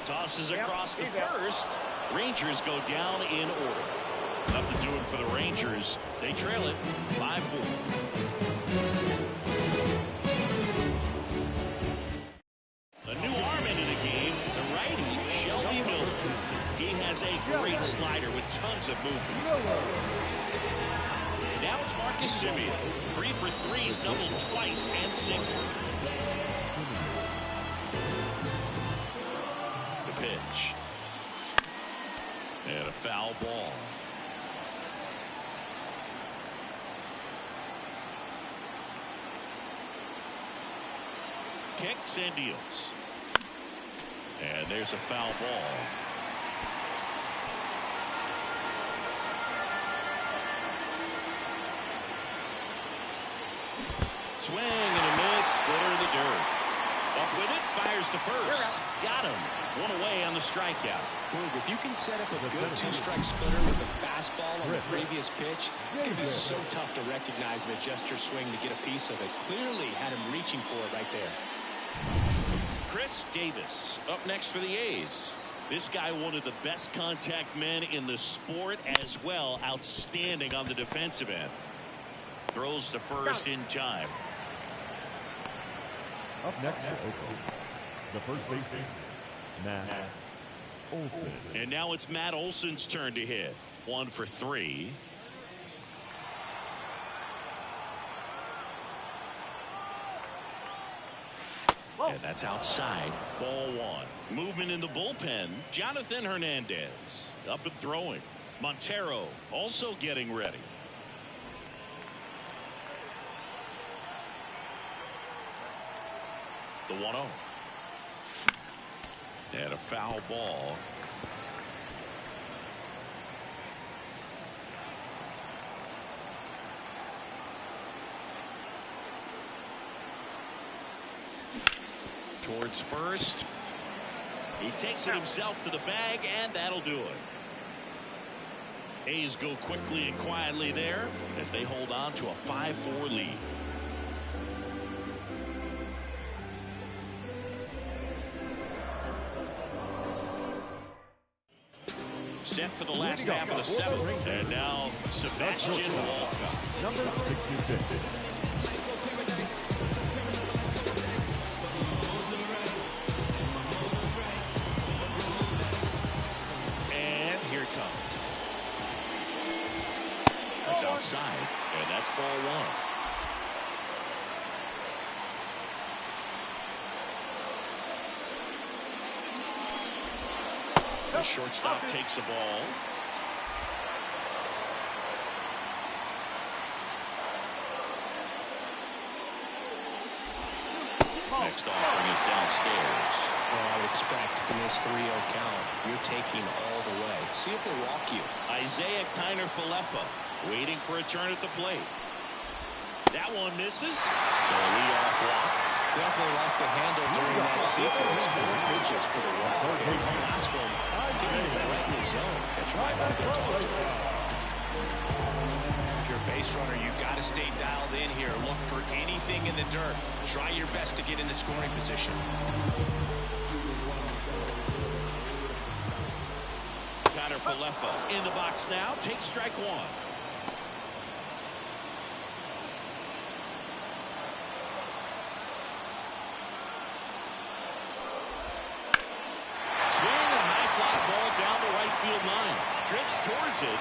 Tosses across to first. Rangers go down in order. Nothing doing for the Rangers. They trail it 5-4. A new arm into the game, the righty, Shelby Miller. He has a great slider with tons of movement. Now it's Marcus Simeon. 3 for 3s, doubled twice and single. The pitch. And a foul ball. Kicks and deals. And there's a foul ball. Swing and a miss. Splitter in the dirt. Up with it, fires to first. Got him. One away on the strikeout. Boog, if you can set up a good two-strike splitter with a fastball on the previous pitch, it's going to be so tough to recognize and adjust your swing to get a piece of it. Clearly had him reaching for it right there. Chris Davis up next for the A's. This guy, one of the best contact men in the sport as well. Outstanding on the defensive end. Throws to first in time. Up next for Oakland, the first baseman, Matt Olson. And now it's Matt Olson's turn to hit. 1 for 3. And that's outside. Ball 1. Movement in the bullpen. Jonathan Hernandez up and throwing. Montero also getting ready. The 1-0. And a foul ball. Towards first. He takes it himself to the bag, and that'll do it. A's go quickly and quietly there as they hold on to a 5-4 lead. Set for the last half of the 7th. And now Sebastian Walcott. Number 66. And here it comes. That's outside. And that's ball 1. The shortstop takes the ball. Next offering is downstairs. Well, I would expect in this 3-0 count, you're taking all the way. See if they'll walk you. Isaiah Kiner-Falefa waiting for a turn at the plate. That one misses. So a leadoff walk. Definitely lost the handle during that sequence. 4 pitches for the walk. Last one, getting it right in the zone. That's right back there. If you're a base runner, you've got to stay dialed in here. Look for anything in the dirt. Try your best to get in the scoring position. Kiner-Falefa in the box now. Takes strike 1. Line drifts towards it,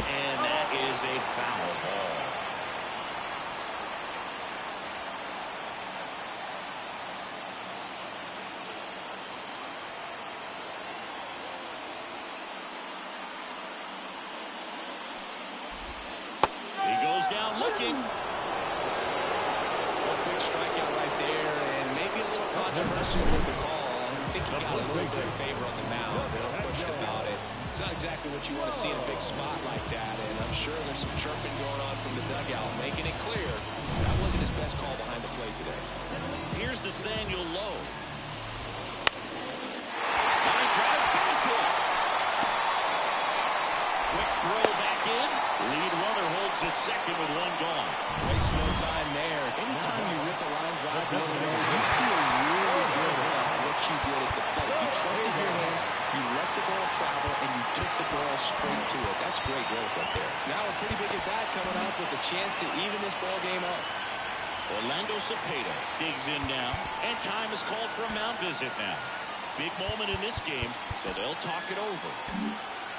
and that is a foul ball. He goes down looking. A big strikeout right there, and maybe a little controversial with the call. I think he got a little bit of favor on the mound. No question about it. It's not exactly what you want to see in a big spot like that, and I'm sure there's some chirping going on from the dugout, making it clear that wasn't his best call behind the plate today. Here's Nathaniel Lowe. Line drive, base hit. Quick throw back in. Lead runner holds at second with 1 gone. Waste no time there. Anytime you rip a line drive the other way, you feel really good about what you did at the plate. You trusted your hands, you let the ball travel, and you took the ball straight to it. That's great work right there. Now a pretty big at-bat coming up with a chance to even this ball game up. Orlando Cepeda digs in now, and time is called for a mound visit now. Big moment in this game, so they'll talk it over.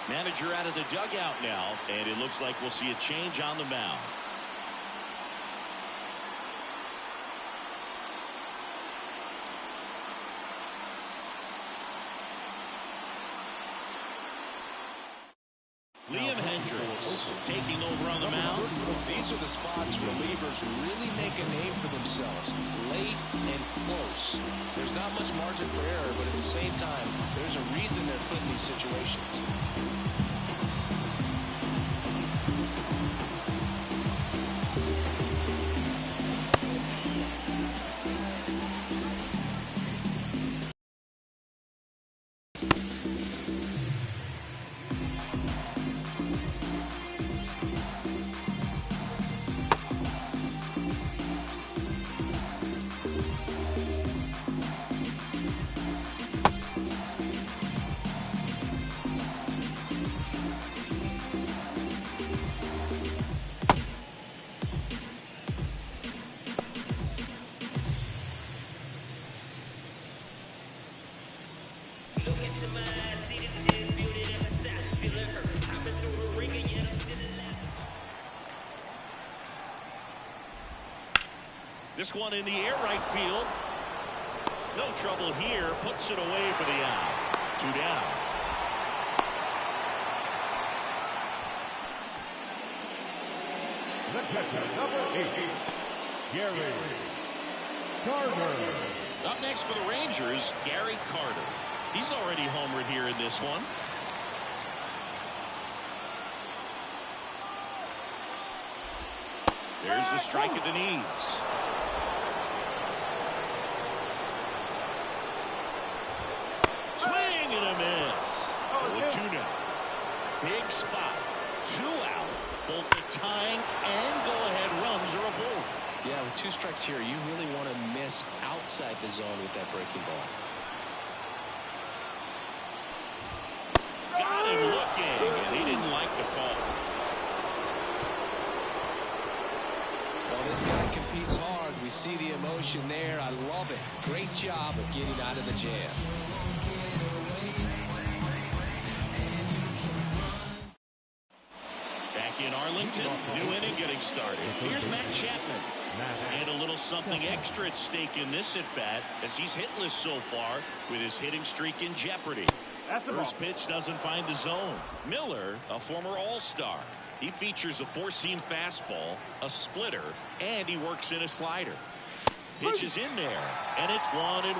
Manager out of the dugout now, and it looks like we'll see a change on the mound. Liam Hendricks taking over on the mound. These are the spots relievers really make a name for themselves. Late and close. There's not much margin for error, but at the same time, there's a reason they're put in these situations. This one in the air right field. No trouble here. Puts it away for the out. 2 down. The catcher, number 8, Gary Carter. Up next for the Rangers, Gary Carter. He's already homered here in this one. There's the strike at the knees. Swing and a miss. 2 now. Big spot. 2 out. Both the tying and go-ahead runs are aboard. Yeah, with 2 strikes here, you really want to miss outside the zone with that breaking ball. Got him looking, and he didn't like the call. Well, this guy competes hard. We see the emotion there. I love it. Great job of getting out of the jam. Back in Arlington, new inning getting started. Here's Matt Chapman. And a little something extra at stake in this at-bat as he's hitless so far with his hitting streak in jeopardy. First pitch doesn't find the zone. Miller, a former All-Star. He features a 4-seam fastball, a splitter, and he works in a slider. Pitch is in there, and it's 1-1.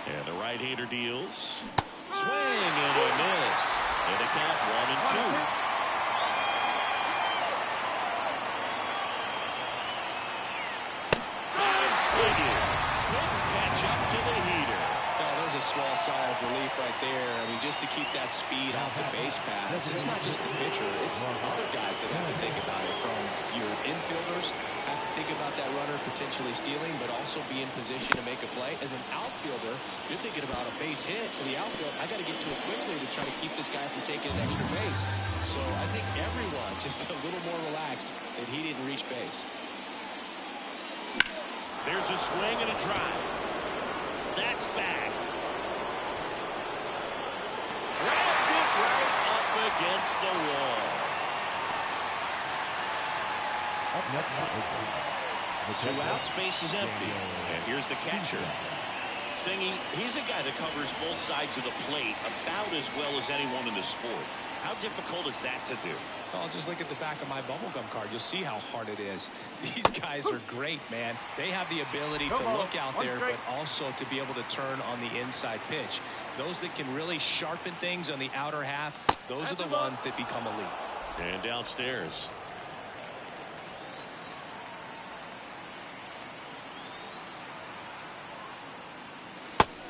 And the right-hander deals. Swing and a miss. And a count 1-2. A small sigh of relief right there. I mean, just to keep that speed off the base paths. It's not just the pitcher, it's the other guys that have to think about it. From your infielders have to think about that runner potentially stealing, but also be in position to make a play. As an outfielder, you're thinking about a base hit to the outfield. I got to get to it quickly to try to keep this guy from taking an extra base. So I think everyone just a little more relaxed that he didn't reach base. There's a swing and a drive. That's back. Grabs it right up against the wall. Two outs, base is empty. And here's the catcher. Singy, he's a guy that covers both sides of the plate about as well as anyone in the sport. How difficult is that to do? Well, just look at the back of my bubblegum card. You'll see how hard it is. These guys are great, man. They have the ability to look out there, but also to be able to turn on the inside pitch. Those that can really sharpen things on the outer half, those are the ones that become elite. And downstairs.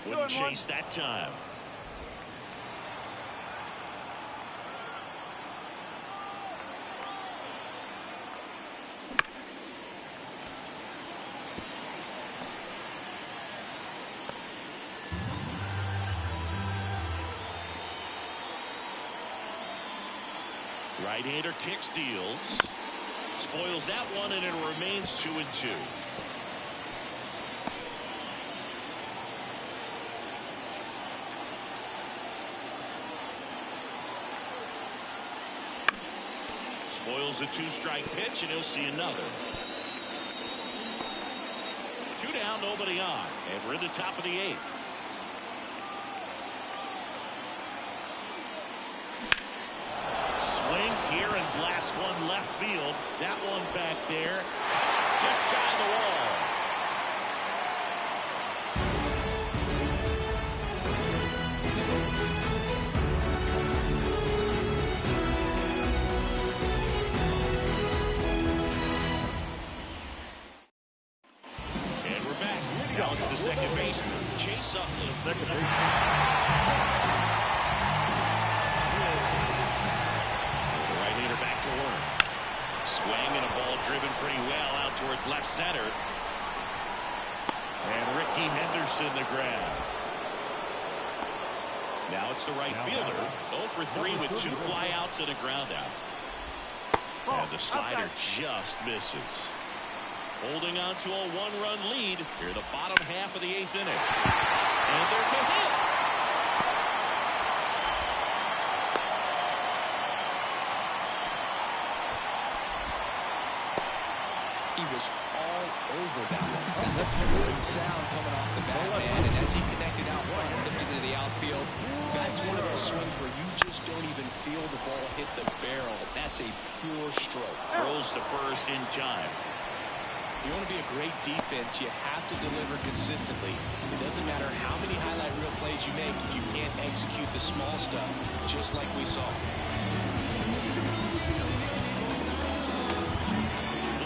Wouldn't chase that time. Right-hander kicks, deals. Spoils that one, and it remains 2-2. Spoils the 2-strike pitch, and he'll see another. 2 down, nobody on, and we're in the top of the 8th. Swings here and blasts one left field. That one back there, just shy of the wall. And we're back. Now it's the second baseman. Chase up to the second baseman. Back to work. Swing and a ball driven pretty well out towards left center. And Ricky Henderson the grab. Now it's the right fielder. 0 for 3 with 2 flyouts and a ground out. And the slider just misses. Holding on to a 1-run lead here in the bottom half of the 8th inning. And there's a hit. He was all over that one. That's a good sound coming off the bat, man. And as he connected out front and lifted into the outfield, that's one of those swings where you just don't even feel the ball hit the barrel. That's a pure stroke. Throws to first in time. You want to be a great defense, you have to deliver consistently. It doesn't matter how many highlight reel plays you make if you can't execute the small stuff, just like we saw.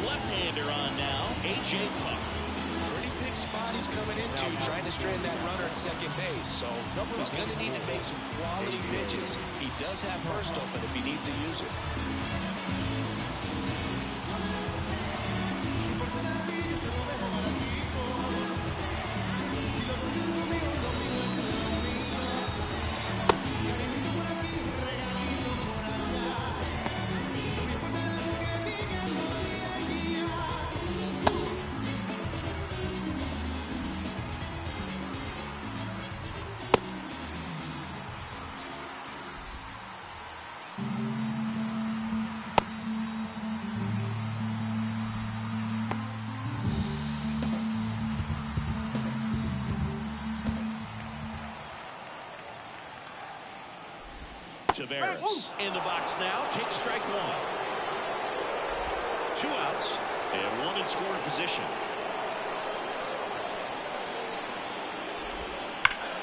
The left-hander on now, A.J. Puck. Pretty big spot he's coming into, trying to strand that runner at second base. So he's going to need to make some quality pitches. He does have first open if he needs to use it. Tavares in the box now, takes strike one. 2 outs and 1 in scoring position.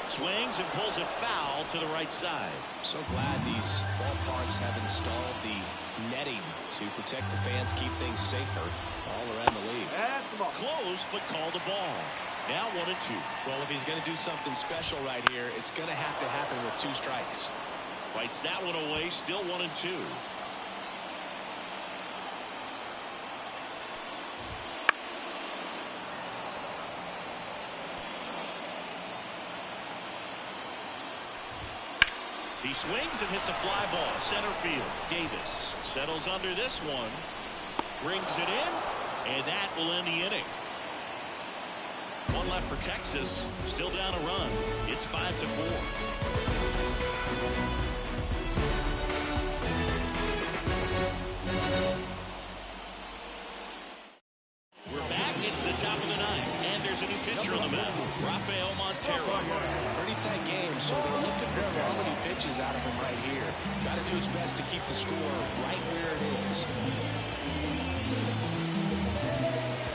Swings and pulls it foul to the right side. So glad these ballparks have installed the netting to protect the fans, keep things safer all around the league. Close, but called the ball. Now 1 and 2. Well, if he's going to do something special right here, it's going to have to happen with 2 strikes. Fights that one away, still 1 and 2. He swings and hits a fly ball center field. Davis settles under this one, brings it in, and that will end the inning. 1 left for Texas, still down a run. It's 5-4. Top of the 9th, and there's a new pitcher on the mound, Rafael Montero. Pretty tight game, so they're looking for quality pitches out of him right here. Got to do his best to keep the score right where it is.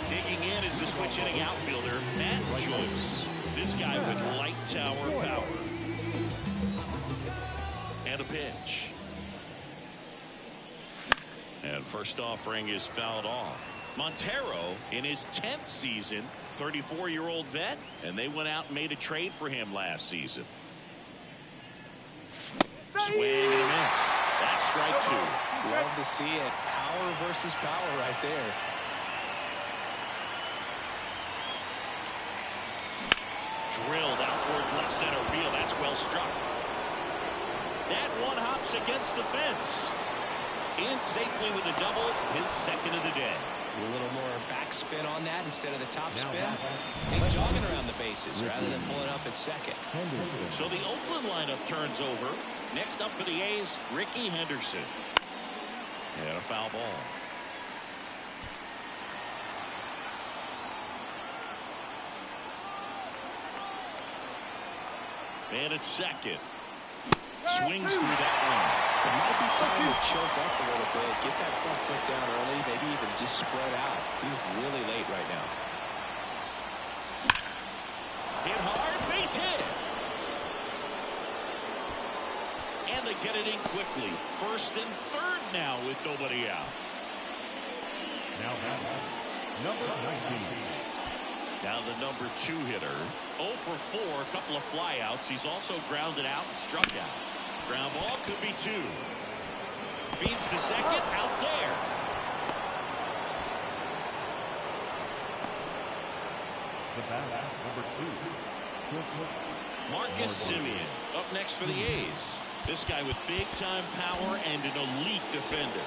Digging in is the switch hitting outfielder, Matt Joyce. This guy with light tower power. And a pitch. And first offering is fouled off. Montero in his 10th season, 34-year-old vet, and they went out and made a trade for him last season. Swing and a miss. That's strike 2. Love to see it. Power versus power right there. Drilled out towards left center field. That's well struck. That one hops against the fence. In safely with a double, his second of the day. A little more backspin on that instead of the top spin. He's jogging around the bases rather than pulling up at second. So the Oakland lineup turns over. Next up for the A's, Ricky Henderson. And a foul ball. And it's second. Swings through that one. It might be time to choke up a little bit, get that front foot down early, maybe even just spread out. He's really late right now. Hit hard, base hit. And they get it in quickly. First and third now with nobody out. Now number 19. Down the number 2 hitter. 0 for 4, a couple of flyouts. He's also grounded out and struck out. Ground ball could be 2. Feeds to second, out there. The bat, number 2. Marcus Semien up next for the A's. This guy with big-time power and an elite defender.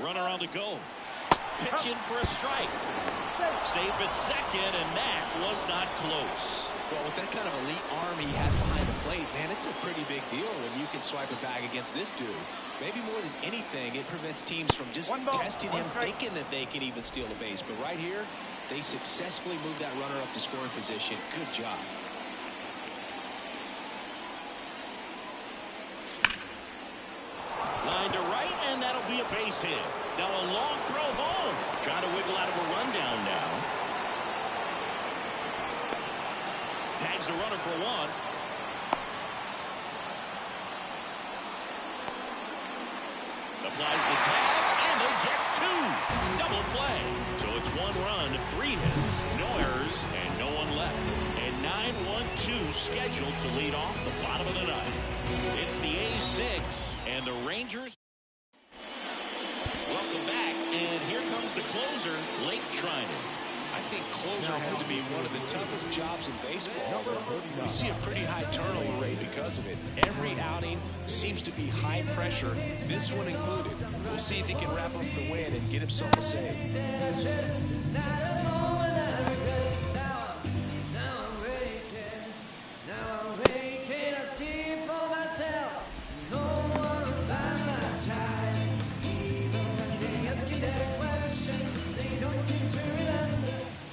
Runner on the go. Pitch in for a strike. Safe at second, and that was not close. Well, with that kind of elite arm he has behind the plate, man, it's a pretty big deal when you can swipe a bag against this dude. Maybe more than anything, it prevents teams from just testing him, thinking that they can even steal a base. But right here, they successfully moved that runner up to scoring position. Good job. Line to right, and that'll be a base hit. Now a long throw home. Trying to wiggle out of a rundown now. Tags the runner for one. Applies the tag, and they get two. Double play. So it's 1 run, 3 hits, no errors, and no one left. And 9-1-2 scheduled to lead off the bottom of the ninth. It's the A6, and the Rangers. Welcome back, and here comes the closer, Lake Trinan. I think closer has to be one of the toughest jobs in baseball. We see a pretty high turnover rate because of it. Every outing seems to be high pressure, this one included. We'll see if he can wrap up the win and get himself a save.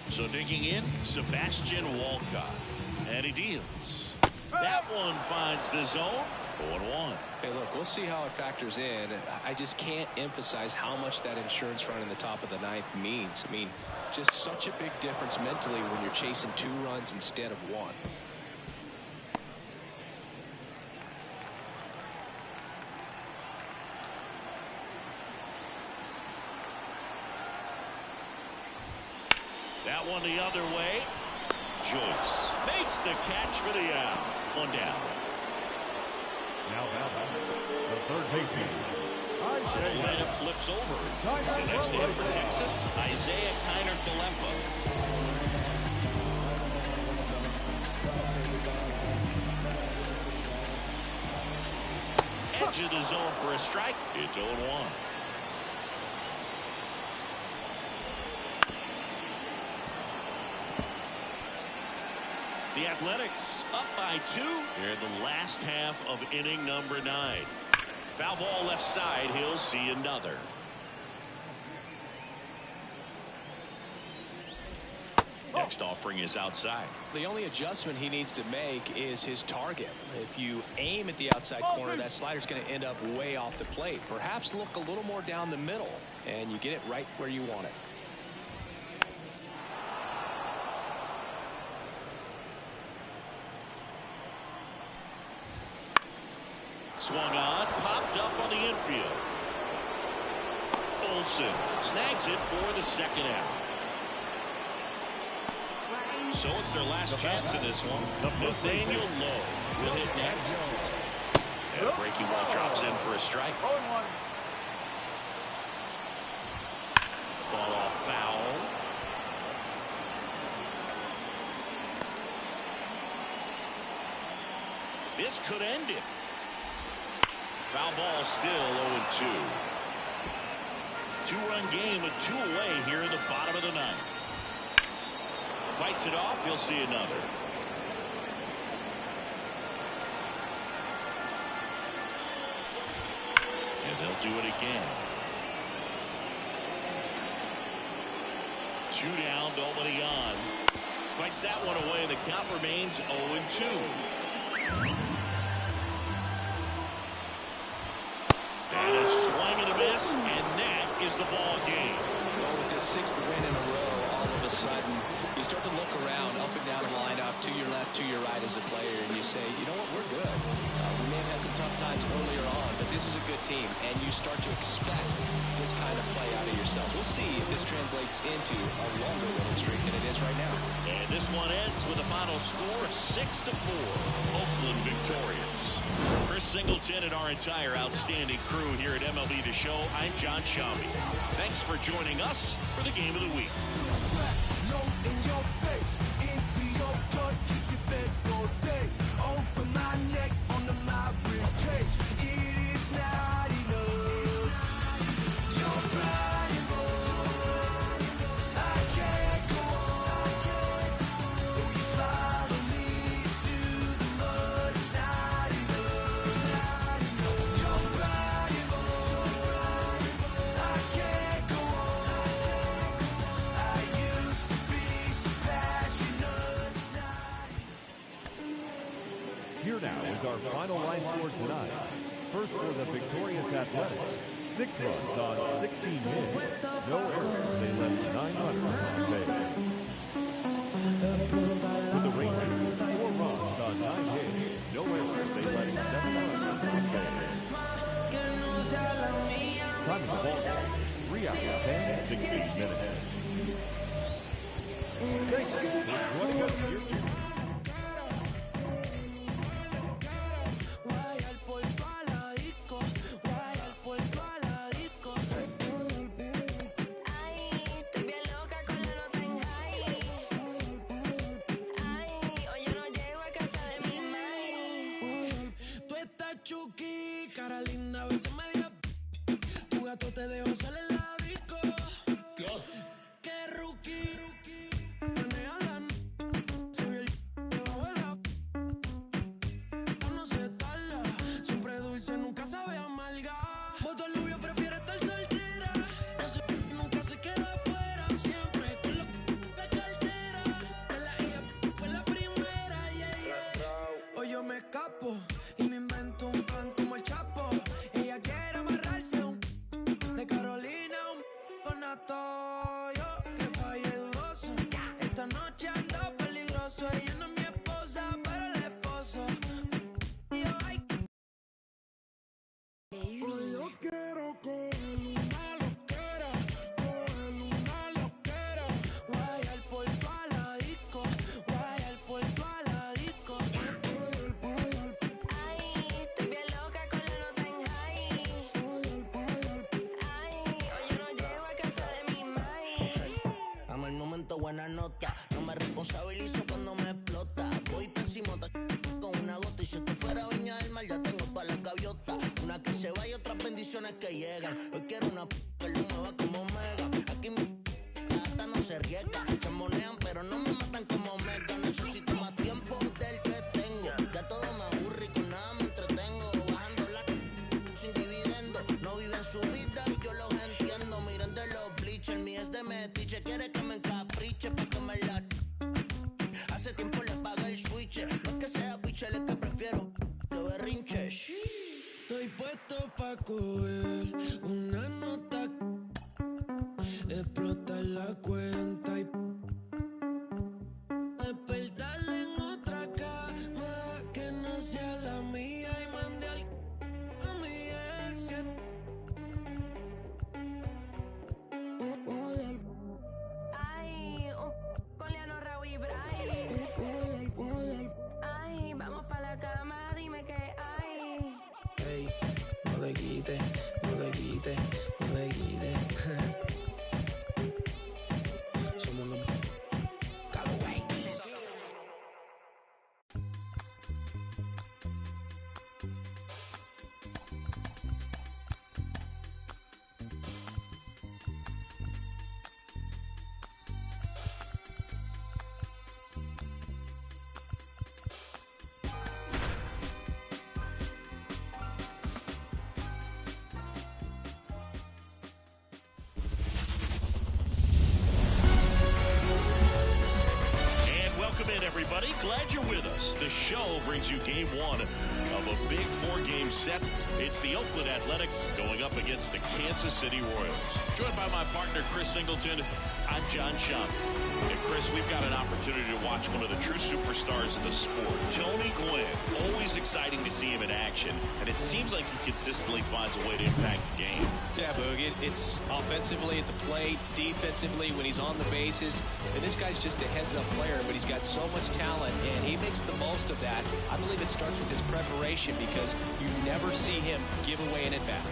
So digging in, Sebastian Walcott. And he deals. That one finds the zone. 0-1. Hey, look, we'll see how it factors in. I just can't emphasize how much that insurance run in the top of the ninth means. I mean, just such a big difference mentally when you're chasing 2 runs instead of 1. That one the other way. Joyce makes the catch for the out. 1 down. Now the third baseman, The Isaiah. lineup flips over. So next in for Texas, Isaiah Kiner-Falefa. Edge of the zone for a strike. It's 0-1. The Athletics up by 2 here in the last half of inning number 9. Foul ball left side. He'll see another. Next offering is outside. The only adjustment he needs to make is his target. If you aim at the outside corner, that slider's going to end up way off the plate. Perhaps look a little more down the middle, and you get it right where you want it. Swung on, popped up on the infield. Olsen snags it for the second out. So it's their last chance in this one. Nathaniel Lowe will hit next. And a breaking ball drops in for a strike. Fall off foul. This could end it. Foul ball still 0-2. 2-run game with 2 away here in the bottom of the ninth. Fights it off. He'll see another. And they'll do it again. 2 down, nobody on. Fights that one away. The count remains 0-2. And a swing and a miss, and that is the ball game. Well, with this 6th win in a row, all of a sudden, you start to look around, up and down the lineup, to your left, to your right as a player, and you say, you know what, we're good. We may have had some tough times earlier on, but this is a good team, and you start to expect this kind of play out of yourself. We'll see if this translates into a longer winning streak than it is right now. And this one ends with a final score of 6-4. Oakland victorious. Chris Singleton and our entire outstanding crew here at MLB The Show, I'm John Shambi. Thanks for joining us for the Game of the Week. In your face, into your gut, keeps you fed for days. Over my neck, under my ribcage. It is not enough. You're crying, boy. I can't final line score tonight. First for the victorious Athletics, 6 runs on 16 hits. No errors. They left 9 runners on base. For the Rangers, 4 runs on 9 hits. No errors. They left 7 runners on base. Time of the ball game, 3 hours and 16 minutes. Thank you for joining us here. Chucky, cara linda, a veces media. Tu gato te dejó salir la disco. Que rookie. Maneja la se vio el debajo de la. No se tarda. Siempre dulce, nunca sabe amarga. Voto Lubio prefiere estar soltera. No se, nunca se queda afuera. Siempre con la cartera. De la hija fue la primera. Hoy yo me escapo. Y me invento un plan como el Chapo. Ella quiere amarrarse de Carolina con nato. Yo que fallé dudoso. Esta noche ando peligroso. Ella no es mi esposa, pero el esposo. Y yo, ay. Hoy yo quiero coger una loquera. Coger una loquera. Guayar por toda la disco. Guayar por toda la disco. Buena nota, no me responsabilizo cuando me explota. Voy pensimota con una gota y si esto fuera Viña del Mar ya tengo todas las gaviotas. Una que se va y otras bendiciones que llegan. Hoy quiero una que no me va como mega. Aquí mi gata no se riega. Chamonean pero no me matan como mega. Necesito más tiempo del que tengo. Ya todo me aburre y con nada me entretengo. Bajando la sin dividendo. No viven su vida y yo los entiendo. Miren de los bleachers, mi es de metiche. Quiere que me encapriche pa' que me la. Hace tiempo le pagué el switch. No es que sea biche, es que prefiero que berrinches. Estoy puesto pa' coger una nota. Explotar la cuenta y despertarle en otra cama que no sea la mía y mandé a mi ex. Ay, con Leano, Raúl y Bray. Ay, vamos pa' la cama, dime qué hay. Ey, no te quites, no te quites, no te quites. Somos los Callaway. Everybody, glad you're with us. The show brings you game 1 of a big 4-game set. It's the Oakland Athletics going up against the Kansas City Royals. Joined by my partner, Chris Singleton, I'm John Schaub. And Chris, we've got an opportunity to watch one of the true superstars in the sport, Tony Gwynn. Always exciting to see him in action, and it seems like he consistently finds a way to impact the game. Yeah, Boog, it's offensively at the plate, defensively when he's on the bases. And this guy's just a heads-up player, but he's got so much talent, and he makes the most of that. I believe it starts with his preparation because you never see him give away an at-bat.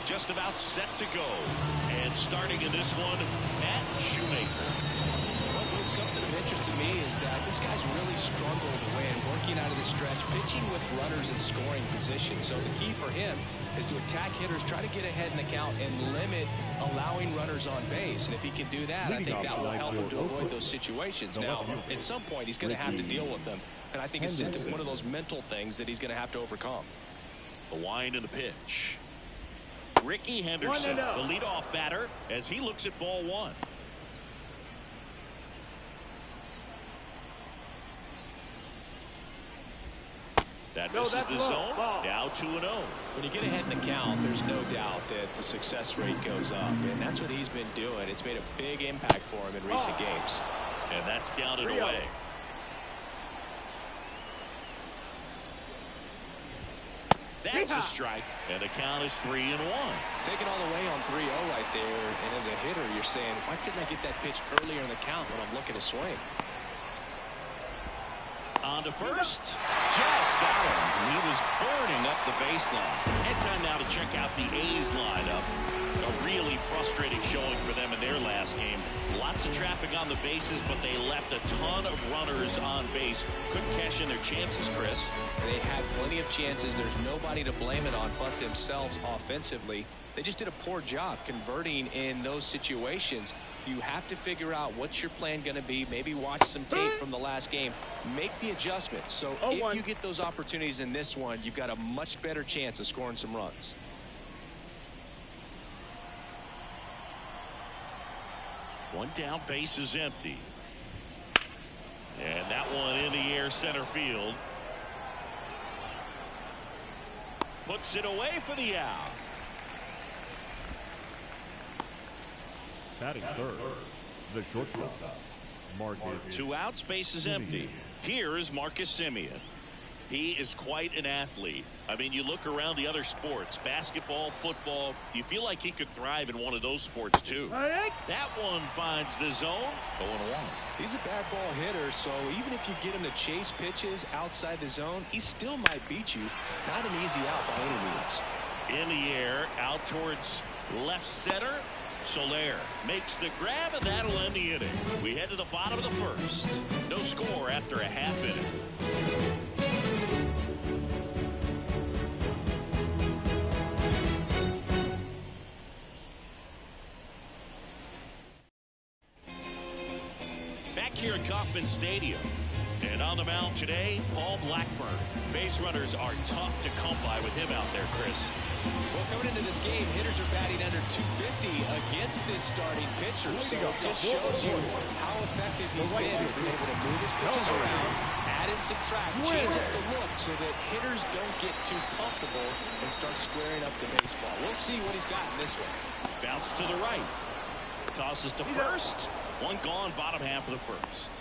Just about set to go. And starting in this one, Matt Shoemaker. Something of interest to me is that this guy's really struggled when working out of the stretch, pitching with runners in scoring position. So the key for him is to attack hitters, try to get ahead in the count, and limit allowing runners on base. And if he can do that, I think that will help him to avoid those situations. Now, at some point, he's going to have to deal with them. And I think it's just one of those mental things that he's going to have to overcome. The wind and the pitch. Ricky Henderson, the leadoff batter, as he looks at ball 1. That misses the zone. Now 2-0. When you get ahead in the count, there's no doubt that the success rate goes up, and that's what he's been doing. It's made a big impact for him in recent games. And that's down and away. That's a strike, and the count is 3-1. Taking all the way on 3-0 right there, and as a hitter, you're saying, why couldn't I get that pitch earlier in the count when I'm looking to swing? On to first. Just got him. He was burning up the baseline. And time now to check out the A's lineup. A really frustrating showing for them in their last game. Lots of traffic on the bases, but they left a ton of runners on base. Couldn't cash in their chances, Chris. They had plenty of chances. There's nobody to blame it on but themselves offensively. They just did a poor job converting in those situations. You have to figure out what's your plan going to be. Maybe watch some tape from the last game. Make the adjustments. So if you get those opportunities in this one, you've got a much better chance of scoring some runs. One down, base is empty. And that one in the air, center field. Puts it away for the out. Batting third, the shortstop, Marcus. 2 outs, base is empty. Here is Marcus Semien. He is quite an athlete. I mean, you look around the other sports, basketball, football, you feel like he could thrive in one of those sports too. That one finds the zone. 0-1. He's a bad ball hitter, so even if you get him to chase pitches outside the zone, he still might beat you. Not an easy out by any means. In the air, out towards left center. Soler makes the grab, and that'll end the inning. We head to the bottom of the first. No score after a half inning. Back here at Kauffman Stadium. And on the mound today, Paul Blackburn. Base runners are tough to come by with him out there, Chris. Well, coming into this game, hitters are batting under 250 against this starting pitcher. So it just shows you how effective he's been. He's been able to move his pitches around, add and subtract, change up the look so that hitters don't get too comfortable and start squaring up the baseball. We'll see what he's got in this one. Bounce to the right. Tosses to first. One gone, bottom half of the first.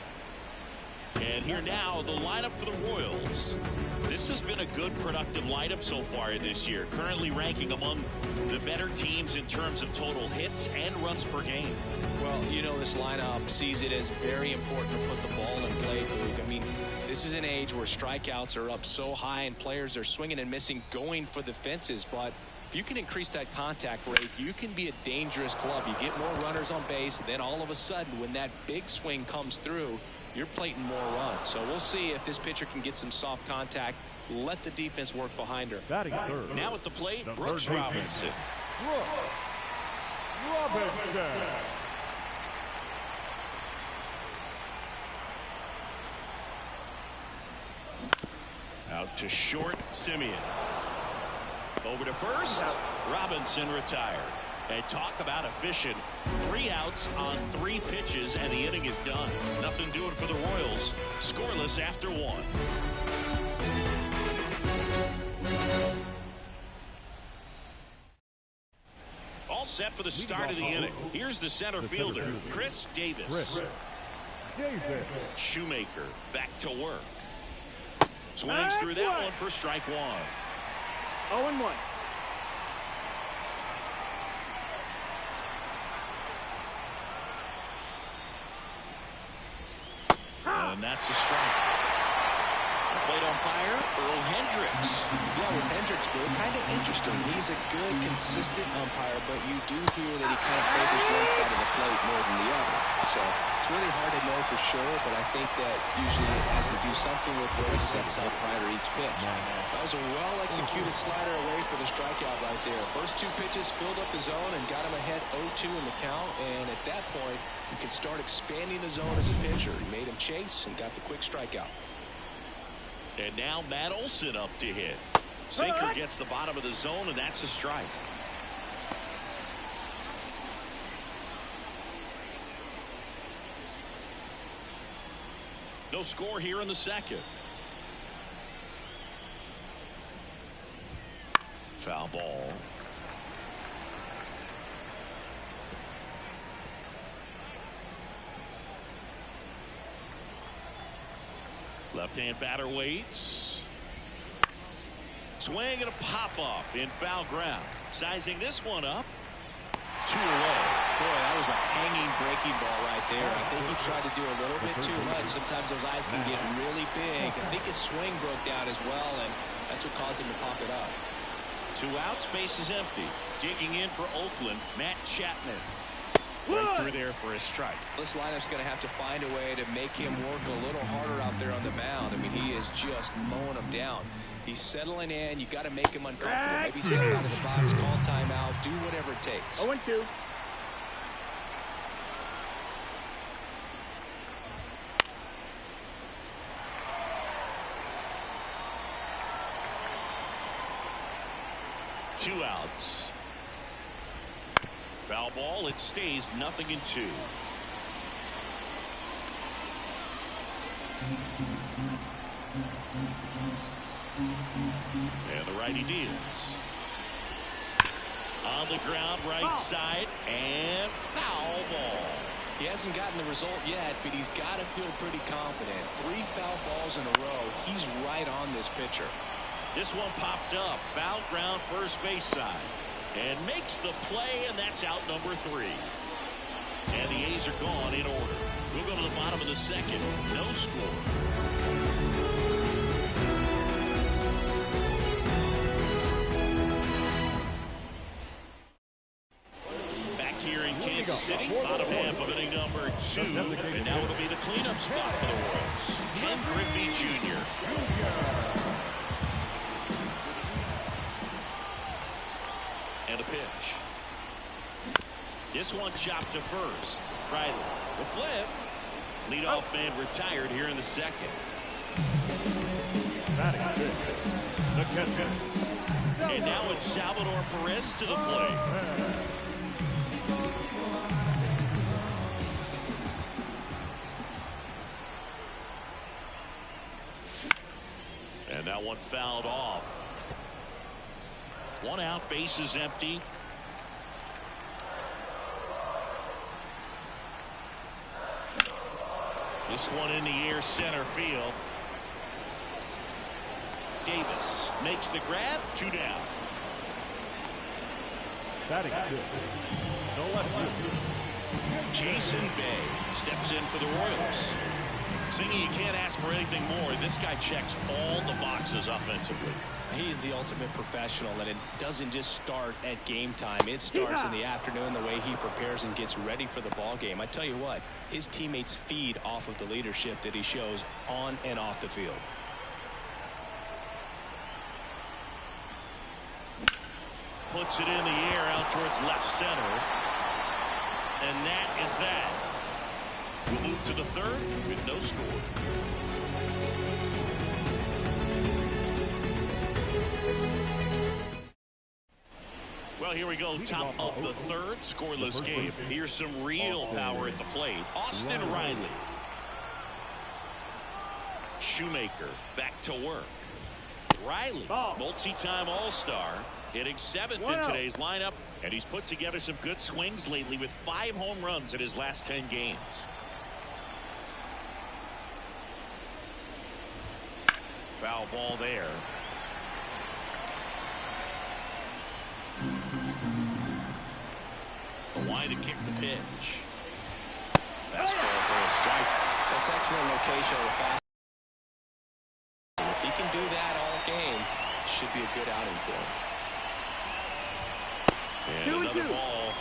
And here now, the lineup for the Royals. This has been a good, productive lineup so far this year. Currently ranking among the better teams in terms of total hits and runs per game. Well, you know, this lineup sees it as very important to put the ball in play, Luke. I mean, this is an age where strikeouts are up so high and players are swinging and missing, going for the fences. But if you can increase that contact rate, you can be a dangerous club. You get more runners on base, and then all of a sudden, when that big swing comes through, you're plating more runs. So we'll see if this pitcher can get some soft contact. Let the defense work behind her. Batting third. Now at the plate, Brooks Robinson. Robinson. Out to short, Semien. Over to first, Robinson retired. And talk about efficient. 3 outs on 3 pitches, and the inning is done. Nothing doing for the Royals. Scoreless after 1. All set for the start of the inning. Here's the center fielder, Chris Davis. Shoemaker back to work. Swings through that one for strike 1. 0-1. And that's a strike. Plate umpire, Earl Hendricks. Yeah, with Hendricks, Bill, kind of interesting. He's a good, consistent umpire, but you do hear that he kind of favors one side of the plate more than the other. So it's really hard to know for sure, but I think that usually it has to do something with where he sets up prior to each pitch. That was a well-executed slider away for the strikeout right there. First 2 pitches filled up the zone and got him ahead 0-2 in the count, and at that point, you can start expanding the zone as a pitcher. He made him chase and got the quick strikeout. And now Matt Olson up to hit. Sinker gets the bottom of the zone, and that's a strike. No score here in the second. Foul ball. Left-hand batter waits. Swing and a pop-up in foul ground. Sizing this one up. 2 away. Boy, that was a hanging breaking ball right there. I think he tried to do a little bit too much. Sometimes those eyes can get really big. I think his swing broke down as well, and that's what caused him to pop it up. 2 outs, base is empty. Digging in for Oakland, Matt Chapman. Right through there for a strike. This lineup's going to have to find a way to make him work a little harder out there on the mound. I mean, he is just mowing them down. He's settling in. You got to make him uncomfortable. Maybe step out of the box, call timeout, do whatever it takes. 0-2. Two outs. Foul ball. It stays 0-2. And the righty deals. On the ground, right side, and foul ball. He hasn't gotten the result yet, but he's got to feel pretty confident. 3 foul balls in a row. He's right on this pitcher. This one popped up. Foul ground, first base side. And makes the play, and that's out number 3. And the A's are gone in order. We'll go to the bottom of the second. No score. Back here in Kansas City, bottom half of inning number 2. And now it'll be the cleanup spot for the Royals. Ken Griffey Jr. And a pitch. This one chopped to first. Riley. The flip. Leadoff man retired here in the second. And now it's Salvador Perez to the plate. And that one fouled off. 1 out, bases empty. This one in the air, center field. Davis makes the grab, 2 down. Batting good. No left field. Jason Bay steps in for the Royals. Singy, you can't ask for anything more. This guy checks all the boxes offensively. He's the ultimate professional, and it doesn't just start at game time. It starts in the afternoon, the way he prepares and gets ready for the ball game. I tell you what, his teammates feed off of the leadership that he shows on and off the field. Puts it in the air out towards left center. And that is that. We'll move to the third with no score. Well, here we go. Top of the third, scoreless game. Here's some real power at the plate. Austin Riley. Shoemaker back to work. Riley, multi-time All-Star, hitting 7th in today's lineup, and he's put together some good swings lately with 5 home runs in his last 10 games. Foul ball there. A wide to kick the pitch. Fastball for a strike. That's excellent location of the fast. If he can do that all game, should be a good outing for him. And another ball.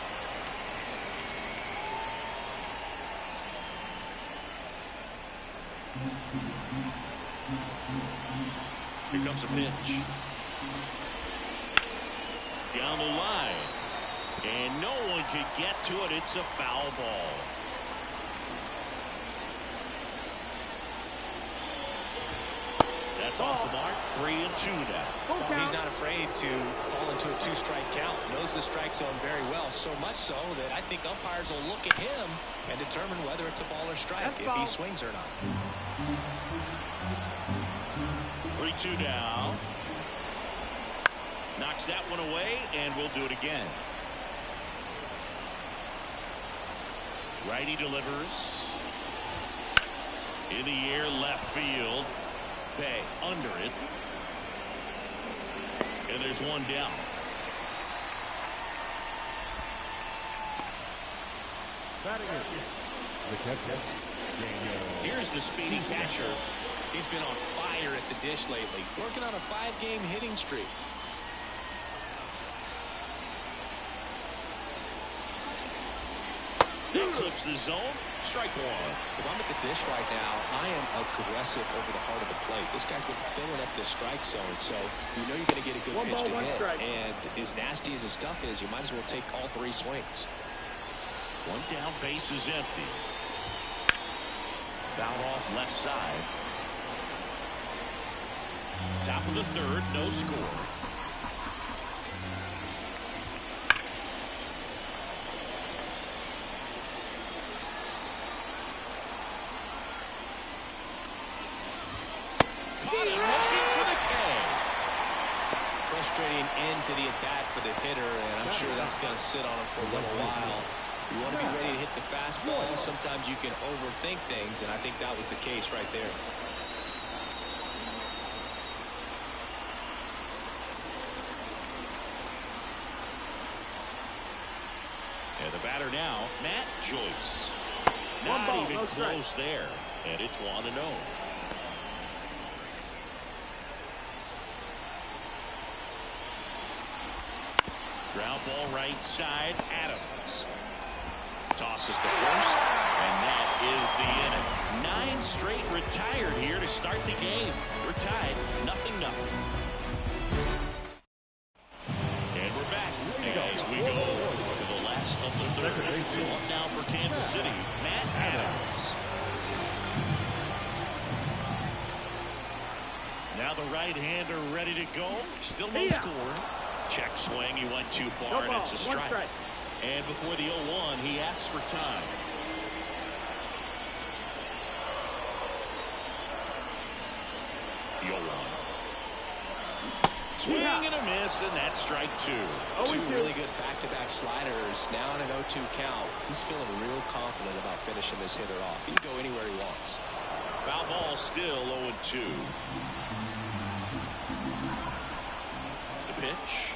Here comes a pitch. Down the line. And no one can get to it. It's a foul ball. That's off the mark. 3-2 now. Well, he's not afraid to fall into a 2-strike count. Knows the strike zone very well. So much so that I think umpires will look at him and determine whether it's a ball or strike, if he swings or not. 3-2 now. Knocked Knocks that one away, and we'll do it again. Righty delivers. In the air, left field. Bay under it. And there's one down. The catcher, Daniel. Here's the speedy catcher. He's been on fire at the dish lately, working on a 5-game hitting streak. That clips the zone. Strike one. If I'm at the dish right now, I am aggressive over the heart of the plate. This guy's been filling up the strike zone, so you know you're going to get a good pitch to hit. Strike. And as nasty as his stuff is, you might as well take all 3 swings. One down, base is empty. Foul off left side. Top of the third, no score. Caught him looking for the K. Frustrating end to the at-bat for the hitter, and I'm sure that's going to sit on him for a little while. You want to be ready to hit the fastball. Sometimes you can overthink things, and I think that was the case right there. And the batter now, Matt Joyce. Not even close there. And it's 1-0. Ground ball right side. Adams tosses the first, and that is the inning. 9 straight retired here to start the game. We're tied 0-0. And we're back as we go to the last of the third. So up now for Kansas City, Matt Adams. Now the right-hander ready to go. Still no score. Check swing. He went too far, and it's a strike. And before the 0-1, he asks for time. The 0-1. Swing and a miss, and that's strike 2. 2 really good back-to-back sliders. Now on an 0-2 count. He's feeling real confident about finishing this hitter off. He can go anywhere he wants. Foul ball still 0-2. The pitch.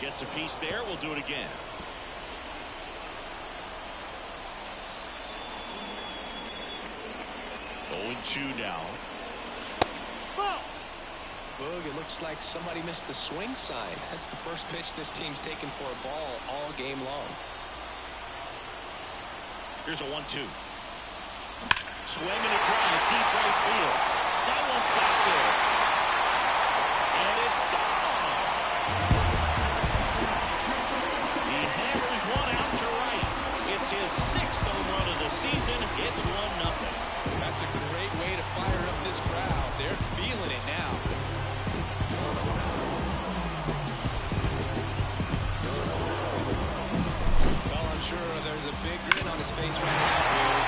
Gets a piece there. We'll do it again. Oh, 2 now. Boog, it looks like somebody missed the swing sign. That's the first pitch this team's taken for a ball all game long. Here's a 1-2. Swing and a drive deep right field. That one's back there. And it's gone. He hammers one out to right. It's his 6th home run of the season. It's 1-0. That's a great way to fire up this crowd. They're feeling it now. Well, I'm sure there's a big grin on his face right now.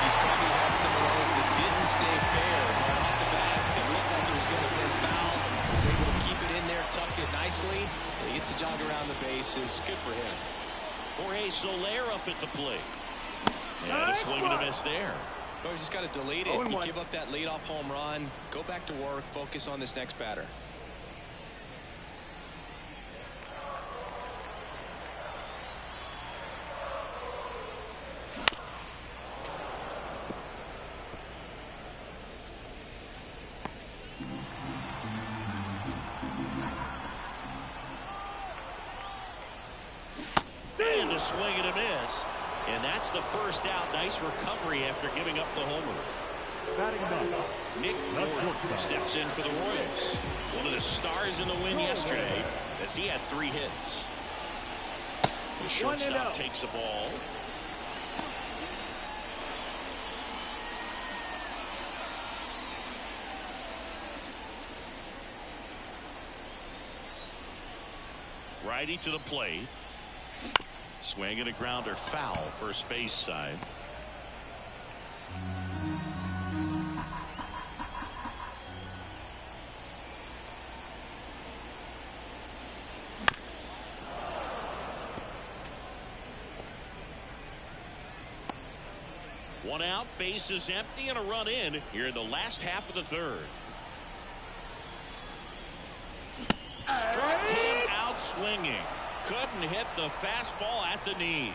He's probably had some of those that didn't stay fair. But off the bat, it looked like it was going to be foul. Was able to keep it in there, tucked it nicely. He gets the jog around the bases. Good for him. Jorge Soler up at the plate. And a swing and a miss there. Well, you just got to delete it. You give up that leadoff home run. Go back to work. Focus on this next batter. And a swing and a miss. And that's the first out. Nice recovery after giving up the homer. Nick Gordon steps in for the Royals. One of the stars in the win yesterday, as he had 3 hits. The shortstop takes the ball. Righty to the plate. Swing and a grounder foul, first base side. One out, bases empty, and a run in here in the last half of the third. Struck him out swinging. Couldn't hit the fastball at the knees.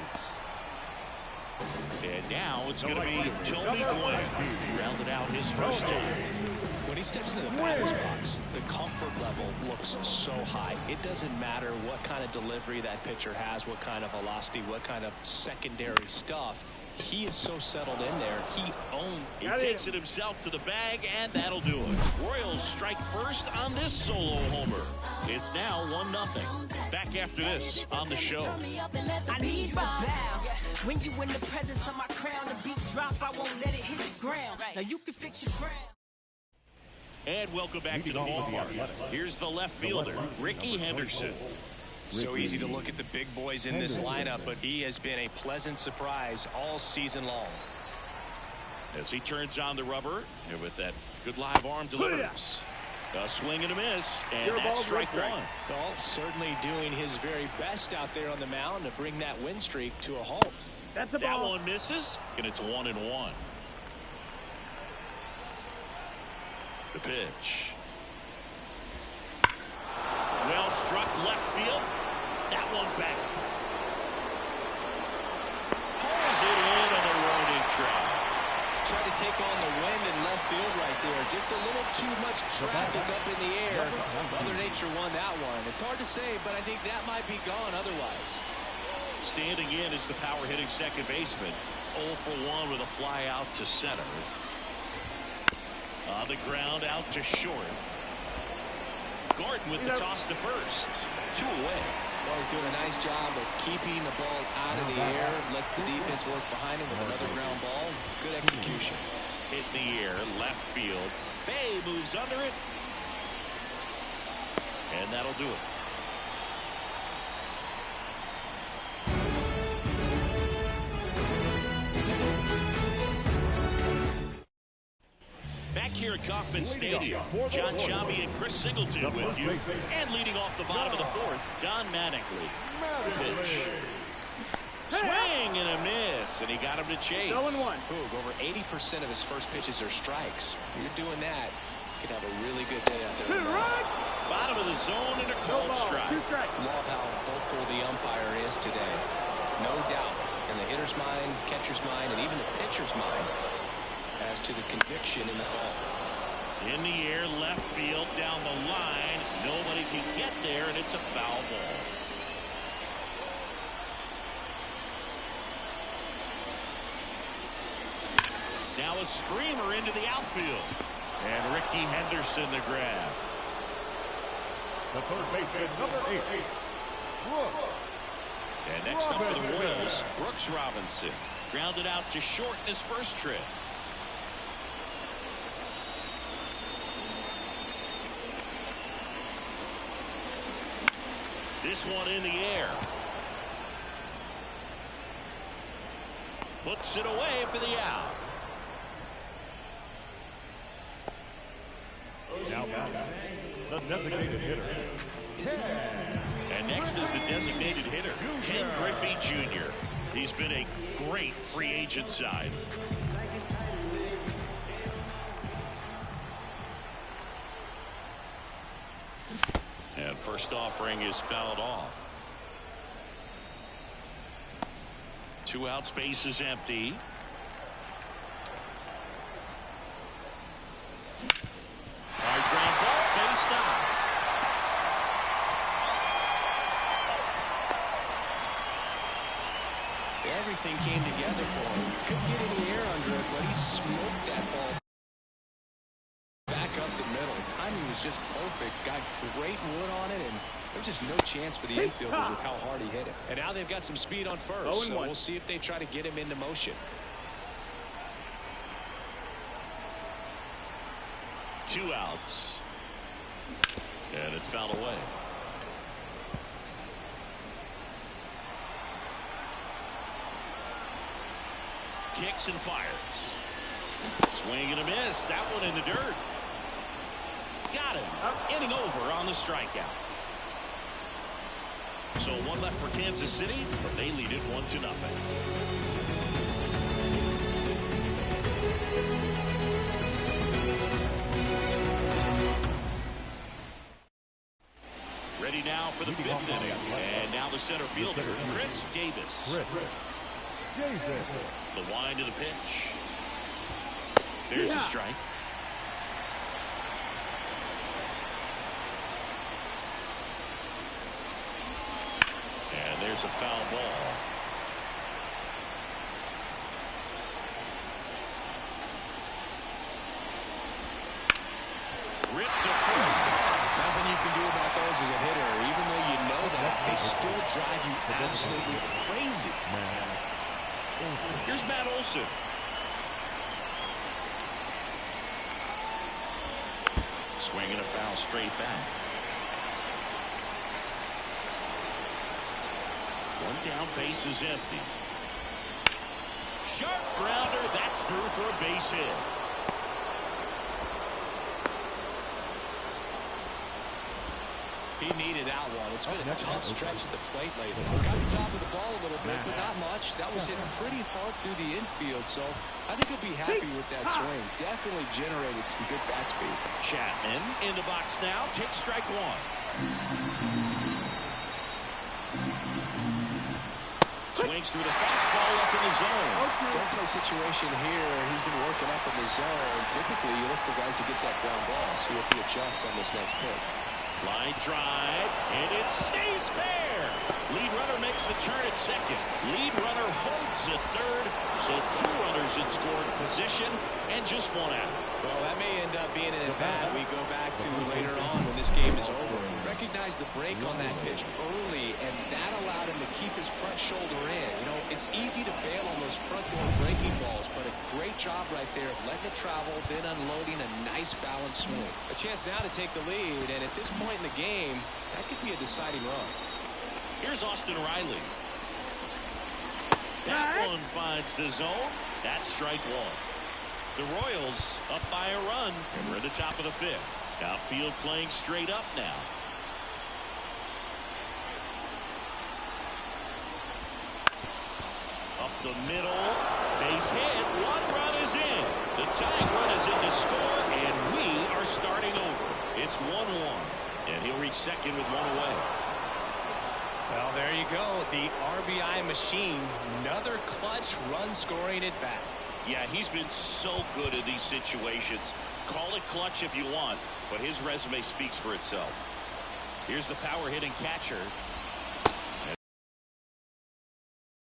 And now it's going to be Tony Gwynn. He rounded out his first time. When he steps into the batter's box, the comfort level looks so high. It doesn't matter what kind of delivery that pitcher has, what kind of velocity, what kind of secondary stuff. He is so settled in there. He owns. He takes it himself to the bag, and that'll do it. Royals strike first on this solo homer. It's now 1-0. Back after this on the show. I need you to bow. When you in the presence of my crown, the beat drop, I won't let it hit the ground. Now you can fix your crown. And welcome back to the ballpark. Here's the left fielder, Ricky Henderson. So easy to look at the big boys in this lineup, but he has been a pleasant surprise all season long. As he turns on the rubber, and with that good live arm delivers. A swing and a miss, and that's strike one. Galt certainly doing his very best out there on the mound to bring that win streak to a halt. That's a that ball. one misses, and it's 1-1. The pitch. Well struck left field. That one back. Pulls it in on the rolling track. Tried to take on the wind in left field right there. Just a little too much traffic up in the air. Mother Nature won that one. It's hard to say, but I think that might be gone otherwise. Standing in is the power hitting second baseman. 0 for 1 with a fly out to center. On the ground out to short. Gordon with the toss to first. 2 away. Well, he's doing a nice job of keeping the ball out of the air. Lets the defense work behind him with another ground ball. Good execution. Hit in the air, left field. Bay moves under it. And that'll do it. Back here at Kauffman Stadium, John Chambi and Chris Singleton with you. And leading off the bottom of the fourth, Don Mattingly. Pitch. Swing and a miss, and he got him to chase. 0-1. Boog, over 80% of his first pitches are strikes. If you're doing that, you could have a really good day out there. Bottom of the zone and a called strike. Love how vocal the umpire is today. No doubt in the hitter's mind, catcher's mind, and even the pitcher's mind as to the conviction in the call. In the air, left field, down the line. Nobody can get there, and it's a foul ball. Now a screamer into the outfield. And Ricky Henderson the grab. The third baseman, number 8. Brooks. And next up for the Royals, Brooks Robinson. Grounded out to short in his first trip. This one in the air. Puts it away for the out. Now the designated hitter. And next is the designated hitter, Ken Griffey Jr. He's been a great free agent side. And first offering is fouled off. 2 out, space is empty. Hard ground ball, base down. Everything came together for him. Couldn't get any air under it, but he smoked that ball back up the middle. Timing was just perfect. Got great wood on it, and there was just no chance for the infielders with how hard he hit it. And now they've got some speed on first, so we'll see if they try to get him into motion. 2 outs. And it's fouled away. Kicks and fires. Swing and a miss. That one in the dirt. Got him. Inning over on the strikeout. So 1 left for Kansas City, but they lead it 1-0. Ready now for the 5th inning. And now the center fielder, Chris Davis. The wind of the pitch. There's a strike. And there's a foul ball. Ripped to first. Nothing you can do about those as a hitter. Even though you know that, they still drive you absolutely crazy. Here's Matt Olson. Swinging a foul straight back. One down, base is empty. Sharp grounder, that's through for a base hit. He needed that one. It's been a tough stretch at the plate lately. Got the top of the ball a little bit, but not much. That was hit pretty hard through the infield, so I think he'll be happy with that swing. Definitely generated some good bat speed. Chapman in the box now. Takes strike one. Swings through the fastball up in the zone. Don't play situation here. He's been working up in the zone. Typically, you look for guys to get that ground ball. See if he adjusts on this next pitch. Line drive, and it stays fair. Lead runner makes the turn at second. Lead runner holds at third. So 2 runners in scoring position and just 1 out. Well, that may end up being an at-bat we go back to later on when this game is over. Recognize the break on that pitch early, and that allowed him to keep his front shoulder in. You know, it's easy to bail on those front door breaking balls, but a great job right there of letting it travel, then unloading a nice balanced swing. A chance now to take the lead, and at this point in the game, that could be a deciding run. Here's Austin Riley. That one finds the zone. That's strike one. The Royals up by a run, and we're at the top of the 5th. Outfield playing straight up now. Up the middle, base hit, 1 run is in. The tying run is in to score, and we are starting over. It's 1-1, and he'll reach second with 1 away. Well, there you go. The RBI machine. Another clutch run scoring at bat. Yeah, he's been so good in these situations. Call it clutch if you want, but his resume speaks for itself. Here's the power hitting catcher.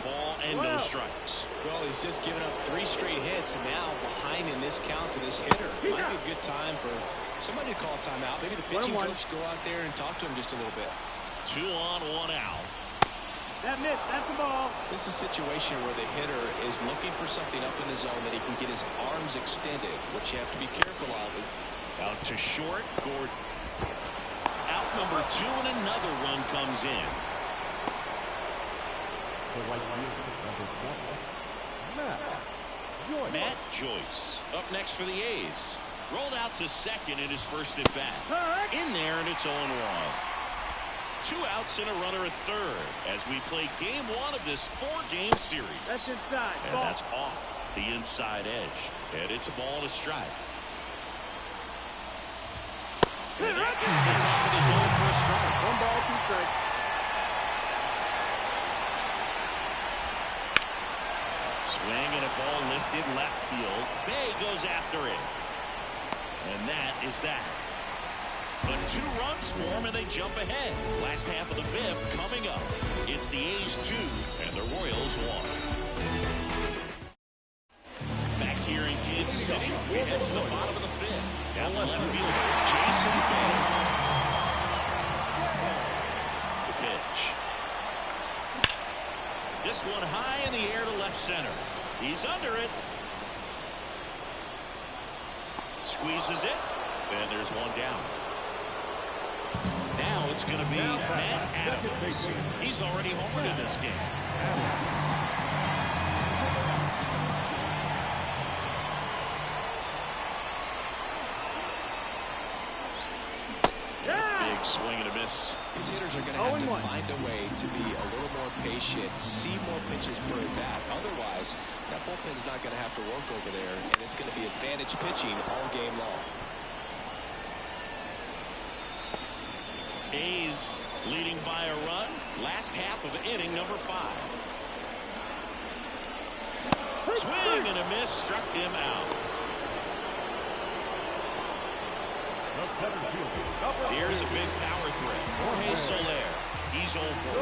Ball and no strikes. Well, he's just given up 3 straight hits, and now behind in this count to this hitter. Might be a good time for somebody to call timeout. Maybe the pitching coach go out there and talk to him just a little bit. 2 on, 1 out. That missed. That's the ball. This is a situation where the hitter is looking for something up in the zone that he can get his arms extended. What you have to be careful of is out to short. Gordon. Out number 2, and another run comes in. Matt Joyce up next for the A's. Rolled out to second in his first at bat. In there, and it's 0-1. 2 outs and a runner at third as we play game 1 of this 4-game series. That's inside. And Ball. that's off the inside edge. And it's a ball and a strike. And that gets the top of the zone for a strike. 1 ball, 2 strikes. Swing and a ball lifted left field. Bay goes after it. And that is that. But 2 runs form and they jump ahead. Last half of the 5th coming up. It's the A's 2 and the Royals 1. Back here in Kansas City, we head to the bottom of the 5th. Down the left fielder, Jason Bay. The pitch. This one high in the air to left center. He's under it. Squeezes it. And there's 1 down. Now it's going to be Matt Adams. He's already homered in this game. Big swing and a miss. These hitters are going to have to find a way to be a little more patient, see more pitches per bat. Otherwise, that bullpen's not going to have to work over there, and it's going to be advantage pitching all game long. A's Leading by a run, last half of inning number 5. Swing and a miss, struck him out. Here's a big power threat. Jorge Soler. He's 0 for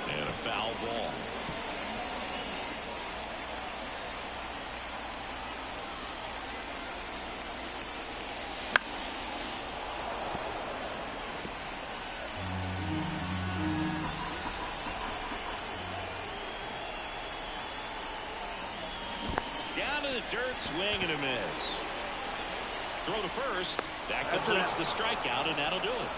1. And a foul ball. Down to the dirt, swing and a miss. Throw to first. That completes the strikeout, and that'll do it.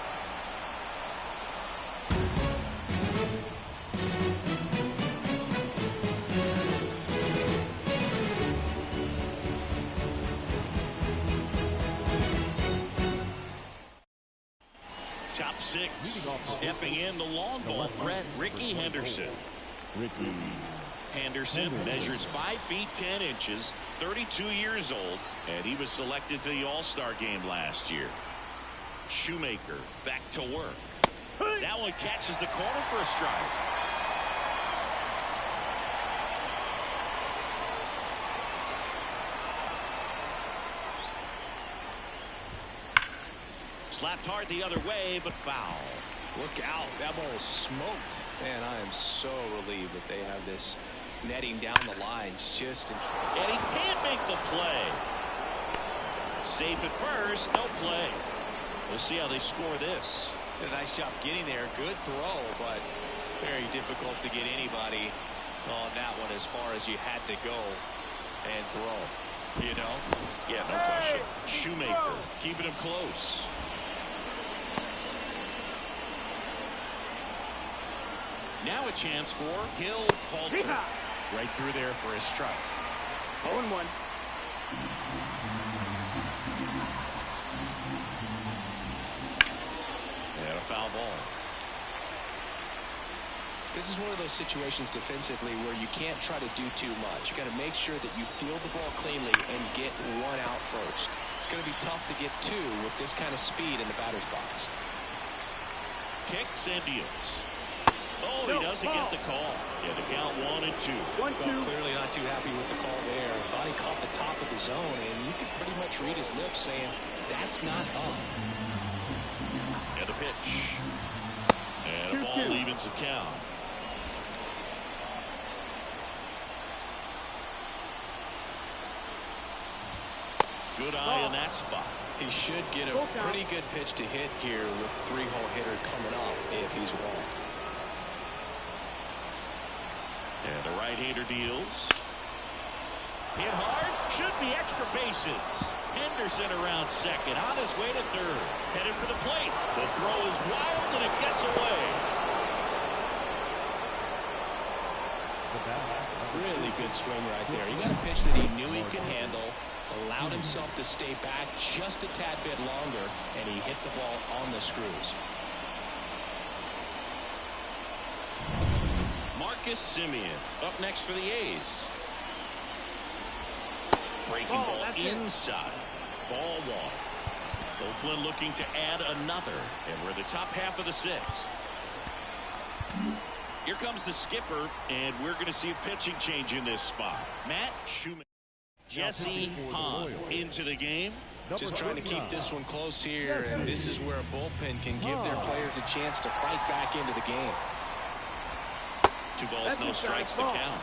Top 6. Stepping in the long ball threat, Ricky Henderson. Henderson measures 5 feet 10 inches, 32 years old, and he was selected to the All-Star game last year. Shoemaker back to work. That one catches the corner for a strike. Slapped hard the other way, but foul. Look out. That ball was smoked. Man, I am so relieved that they have this netting down the lines. And he can't make the play. Safe at first, no play. We'll see how they score this. Did a nice job getting there. Good throw, but very difficult to get anybody on that one as far as you had to go and throw. You know? Yeah, no question. Shoemaker keeping him close. Now a chance for Hill Halter. Right through there for his strike. 0-1. And a foul ball. This is one of those situations defensively where you can't try to do too much. You got to make sure that you field the ball cleanly and get one out first. It's going to be tough to get 2 with this kind of speed in the batter's box. Kicks and deals. Oh, he doesn't get the call. Yeah, the count 1 and 2. Well, clearly not too happy with the call there. Thought he caught the top of the zone, and you could pretty much read his lips saying, that's not up. And a pitch. And a ball evens the count. Good eye in that spot. He should get a pretty good pitch to hit here with 3-hole hitter coming up if he's wrong. And the right-hander deals. Hit hard. Should be extra bases. Henderson around second. On his way to third. Headed for the plate. The throw is wild and it gets away. Really good swing right there. He got a pitch that he knew he could handle. Allowed himself to stay back just a tad bit longer. And he hit the ball on the screws. Marcus Semien up next for the A's. Breaking ball inside. Ball 1. Oakland looking to add another. And we're in the top half of the 6th. Here comes the skipper, and we're going to see a pitching change in this spot. Matt Shoemaker. Jesse Hahn into the game. Just trying to keep this one close here, and this is where a bullpen can give their players a chance to fight back into the game. 2 balls, no strikes to count.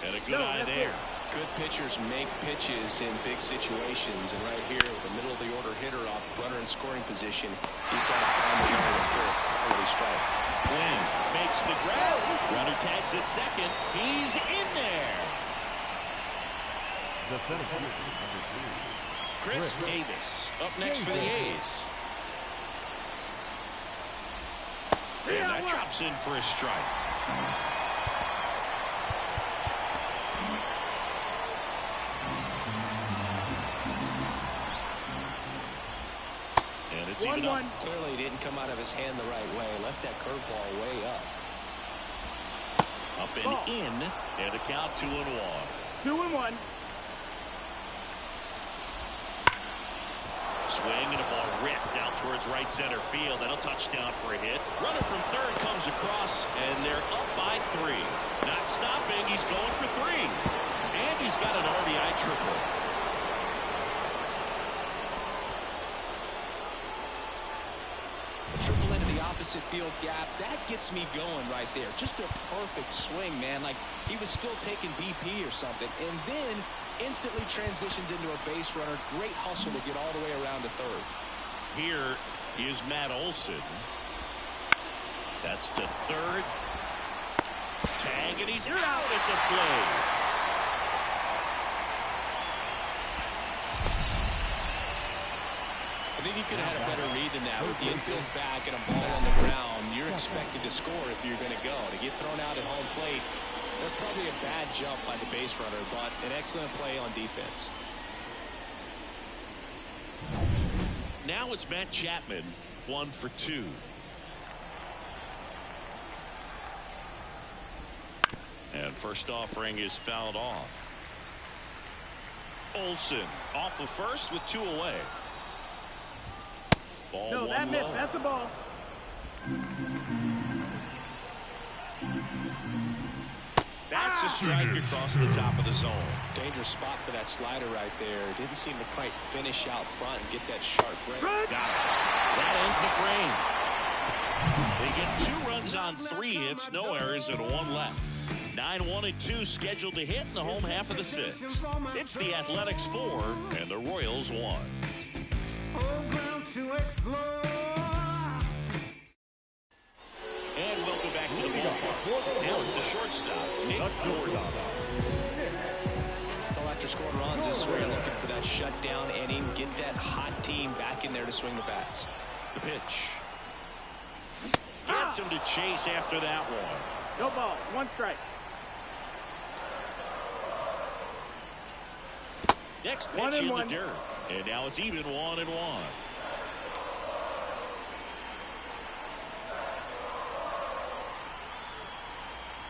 And a good eye there. Good pitchers make pitches in big situations, and right here with the middle of the order hitter up, runner in scoring position, he's got to find the runner for a quality strike. Quinn makes the grab. Runner tags at second. He's in there. Chris Davis up next for the A's. And that drops in for a strike. And it's even up. Clearly didn't come out of his hand the right way. Left that curveball way up. Up and in, and a count 2-1. 2-1. Swing and a ball ripped out towards right center field. That'll touchdown for a hit. Runner from third comes across, and they're up by 3. Not stopping. He's going for 3. And he's got an RBI triple. Triple into the opposite field gap. That gets me going right there. Just a perfect swing, man. Like he was still taking BP or something. And then instantly transitions into a base runner. Great hustle to get all the way around to third. Here is Matt Olson. That's to third. Tag, and he's out at the plate. I think he could have had a better read than that. With the infield back and a ball on the ground, you're expected to score if you're going to go. To get thrown out at home plate, that's probably a bad jump by the base runner, but an excellent play on defense. Now it's Matt Chapman, 1 for 2. And first offering is fouled off. Olson off the first with 2 away. Ball No, that missed. That's a ball. That's a strike across the top of the zone. Dangerous spot for that slider right there. Didn't seem to quite finish out front and get that sharp break. Got it. That ends the frame. They get 2 runs on 3 hits, no errors, and 1 left. 9-1 and 2 scheduled to hit in the home half of the 6th. It's the Athletics 4 and the Royals 1. And welcome back to the ballpark. Now it's the shortstop, Nick Gordon. Well, after scoring runs, this is where you're looking for that shutdown inning. Get that hot team back in there to swing the bats. The pitch. Gets him to chase after that one. No ball. 1 strike. Next pitch in the dirt. And now it's even 1-1.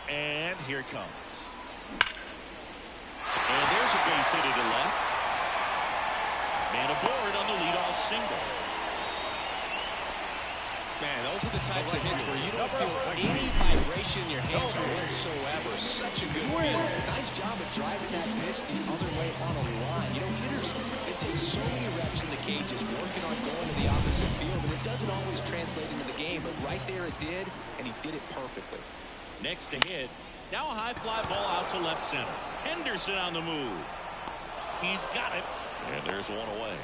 And here it comes. And there's a base hit to the left. Man aboard on the leadoff single. Man, those are the types of hits where you don't feel any vibration in your hands whatsoever. Such a good feeling. Nice job of driving that pitch the other way on a line. You know, hitters, it takes so many reps in the cages working on going to the opposite field, and it doesn't always translate into the game, but right there it did, and he did it perfectly. Next to hit. Now a high fly ball out to left center. Henderson on the move. He's got it. And there's 1 away.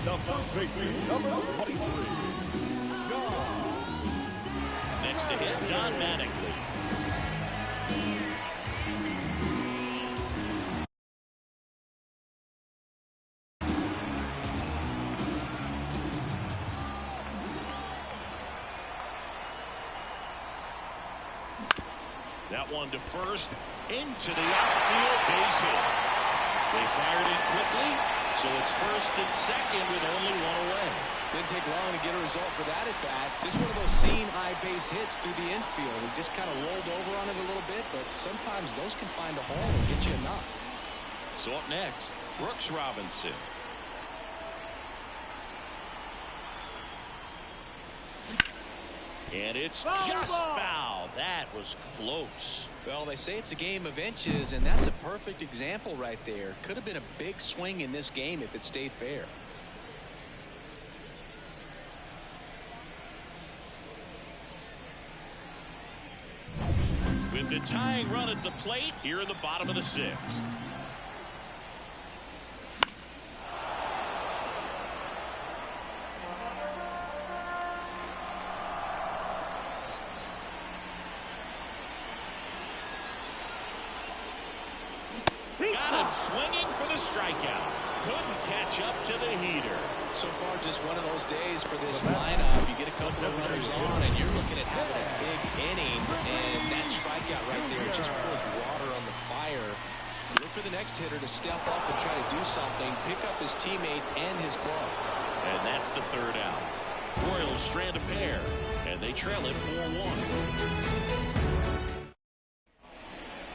The first baseman, number 23, John. Next to hit, Don Mattingly. That one to first, into the outfield, base hit. They fired it quickly, so it's first and second with only 1 away. Didn't take long to get a result for that at bat. Just one of those seeing eye base hits through the infield. He just kind of rolled over on it a little bit, but sometimes those can find a hole and get you a knock. So up next, Brooks Robinson. And it's just foul. That was close. Well, they say it's a game of inches, and that's a perfect example right there. Could have been a big swing in this game if it stayed fair. With the tying run at the plate here in the bottom of the 6th. Got him swinging for the strikeout. Couldn't catch up to the heater. So far, just one of those days for this lineup. You get a couple of runners on, and you're looking at having a big inning, and that strikeout right there just pours water on the fire. Look for the next hitter to step up and try to do something, pick up his teammate and his glove. And that's the 3rd out. Royals strand a pair, And they trail it 4-1.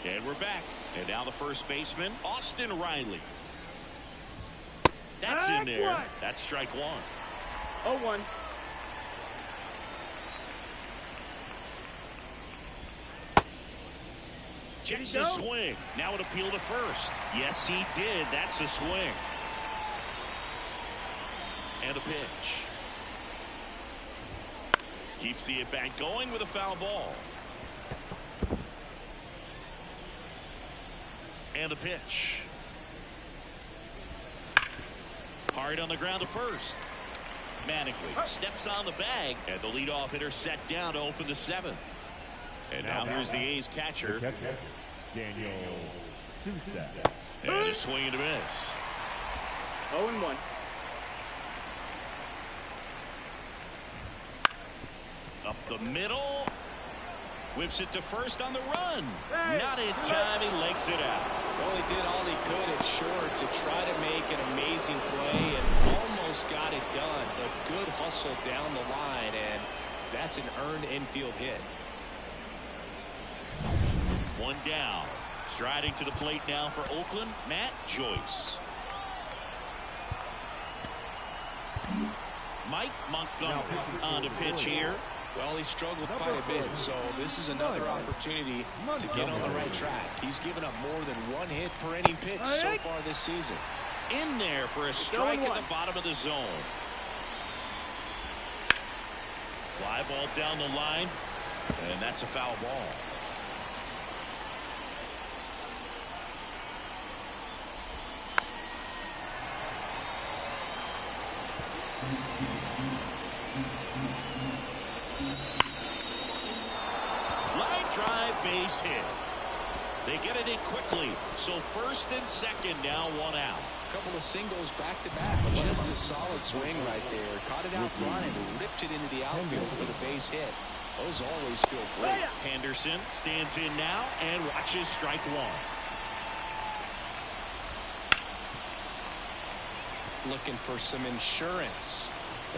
And we're back. And now the first baseman, Austin Riley. That's in there. That's strike one. 0-1. Checks the swing. Now an appeal to first. Yes, he did. That's a swing. And a pitch. Keeps the at-bat going with a foul ball. And a pitch. Hard on the ground to first. Mattingly steps on the bag, and the leadoff hitter set down to open the seventh. And now here's the A's catcher, Daniel Sousa. And a swing and a miss. 0-1. Up the middle. Whips it to first on the run. Not in time. He legs it out. Well, he did all he could at short to try to make an amazing play and almost got it done. A good hustle down the line, and that's an earned infield hit. One down. Striding to the plate now for Oakland, Matt Joyce. Mike Montgomery on the pitch here. Well, he struggled quite a bit, so this is another opportunity to get on the right track. He's given up more than one hit per inning pitch so far this season. In there for a strike at the bottom of the zone. Fly ball down the line, and that's a foul ball. Line drive, base hit. They get it in quickly, so first and second now, one out. A couple of singles back to back. Just a solid swing right there. Caught it out front and ripped it into the outfield for the base hit. Those always feel great. Henderson stands in now and watches strike one. Looking for some insurance,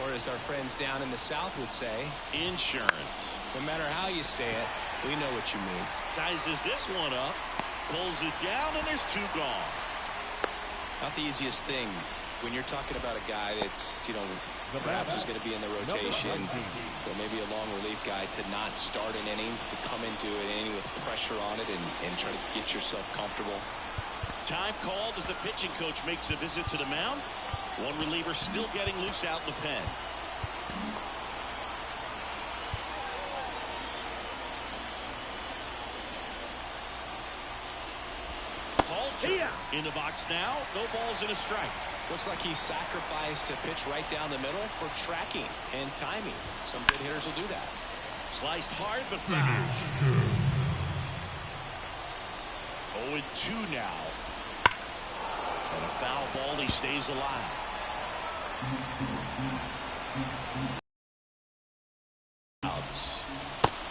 or as our friends down in the South would say, insurance. No matter how you say it, we know what you mean. Sizes this one up, pulls it down, and there's two gone. Not the easiest thing when you're talking about a guy that's, perhaps is going to be in the rotation, or maybe a long relief guy, to not start an inning, to come into an inning with pressure on it and try to get yourself comfortable. Time called as the pitching coach makes a visit to the mound. One reliever still getting loose out in the pen. Halter in the box now. No balls and a strike. Looks like he sacrificed to pitch right down the middle for tracking and timing. Some good hitters will do that. Sliced hard but foul. 0-2 now. And a foul ball. He stays alive. Outs.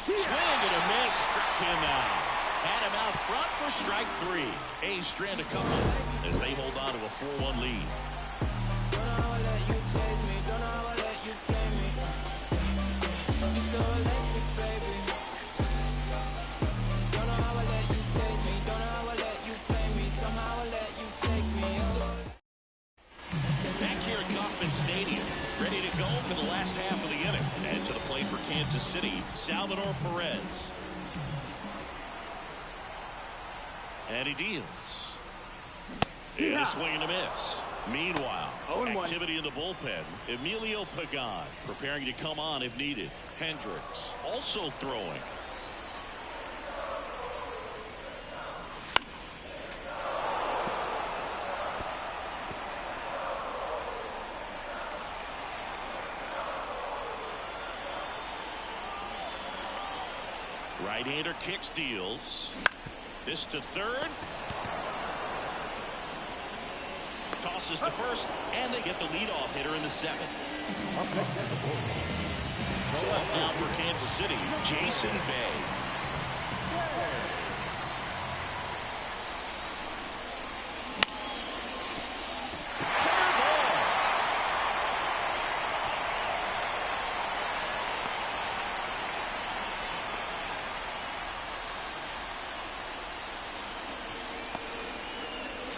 Swing and a miss. Struck him out. Had him out front for strike three. A's strand a couple as they hold on to a 4-1 lead. Don't know how I let you take me. Don't know how I let you play me. You're so electric, baby. Don't know how I let you take me. Don't know how I let you play me. Somehow I let you take me. You're so Back here at Kauffman Stadium, ready to go for the last half of the inning. And to the plate for Kansas City, Salvador Perez. And he deals. And a swing and a miss. Meanwhile, activity in the bullpen. Emilio Pagan preparing to come on if needed. Hendricks also throwing. Right-hander kicks, deals. This to third. Tosses to first, and they get the leadoff hitter in the seventh. So up now for Kansas City, Jason Bay.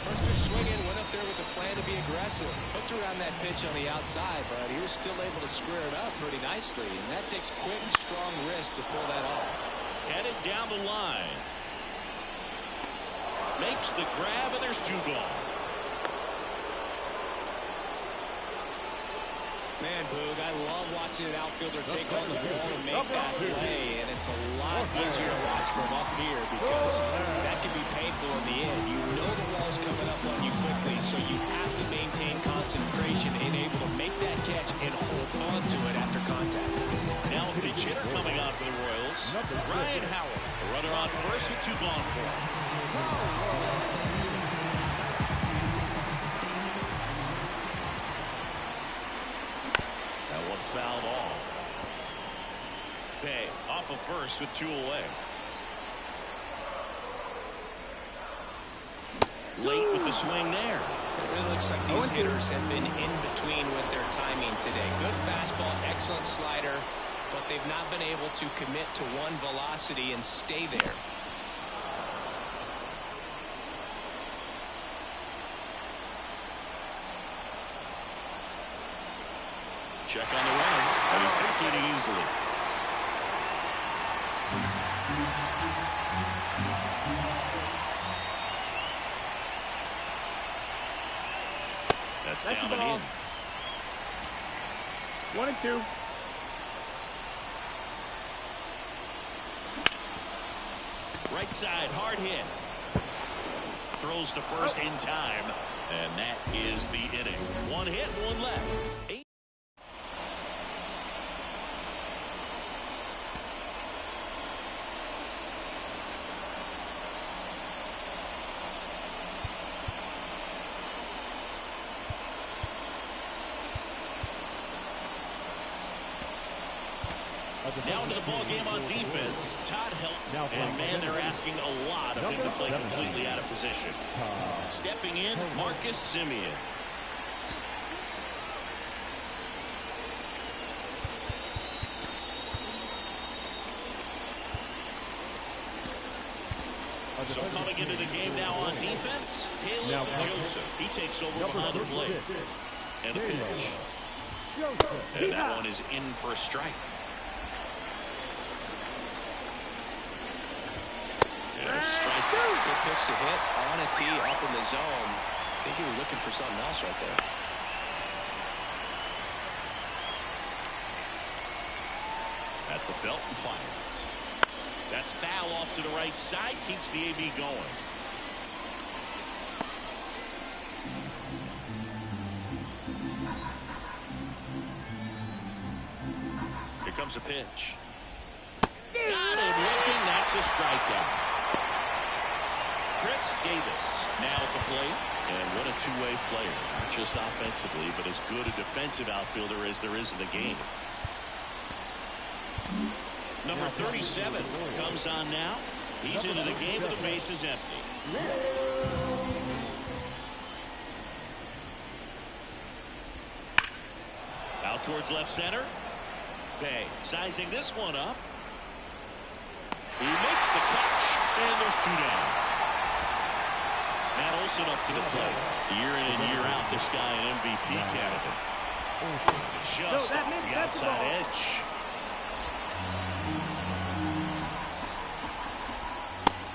First pitch swinging, went up there with a plan to be aggressive. Hooked around that pitch on the outside, but he was still able to square it up pretty nicely. And that takes quick, strong wrist to pull that off. Headed down the line. Makes the grab, and there's 2 gone. Man, Boog, I love watching an outfielder take on the ball and make that play, and it's a lot easier to watch from up here because that can be painful in the end. You know the ball's coming up on you quickly, so you have to maintain concentration and able to make that catch and hold on to it after contact. Now a pitch hitter coming on for the Royals, Ryan Howard. A runner on first with 2 gone for him. Fouled off. Bay off of first with 2 away. Late with the swing there. It really looks like these hitters have been in between with their timing today. Good fastball, excellent slider, but they've not been able to commit to one velocity and stay there. Check on the run, and he's picking it easily. That's down and in. 1 and 2. Right side, hard hit. Throws to first in time, and that is the inning. 1 hit, 1 left. 8. Now into the ball game on defense. Todd Helton, and man, they're asking a lot of him to play completely out of position. Stepping in, Marcus Semien. So coming into the game now on defense, Caleb Joseph. He takes over behind the plate. And a pitch. And that one is in for a strike. Strike. Good pitch to hit on a tee up in the zone. I think he was looking for something else right there. At the belt and fires. That's foul off to the right side. Keeps the AB going. Here comes a pitch. Got him looking. That's a strikeout. Chris Davis now at the plate. And what a two-way player. Not just offensively, but as good a defensive outfielder as there is in the game. Number 37 comes on now. He's into the game with the bases empty. Out towards left center. Bay sizing this one up. He makes the catch, and there's 2 down. Matt Olson up to the plate. Year in and year out, this guy an MVP candidate. Just off the outside edge.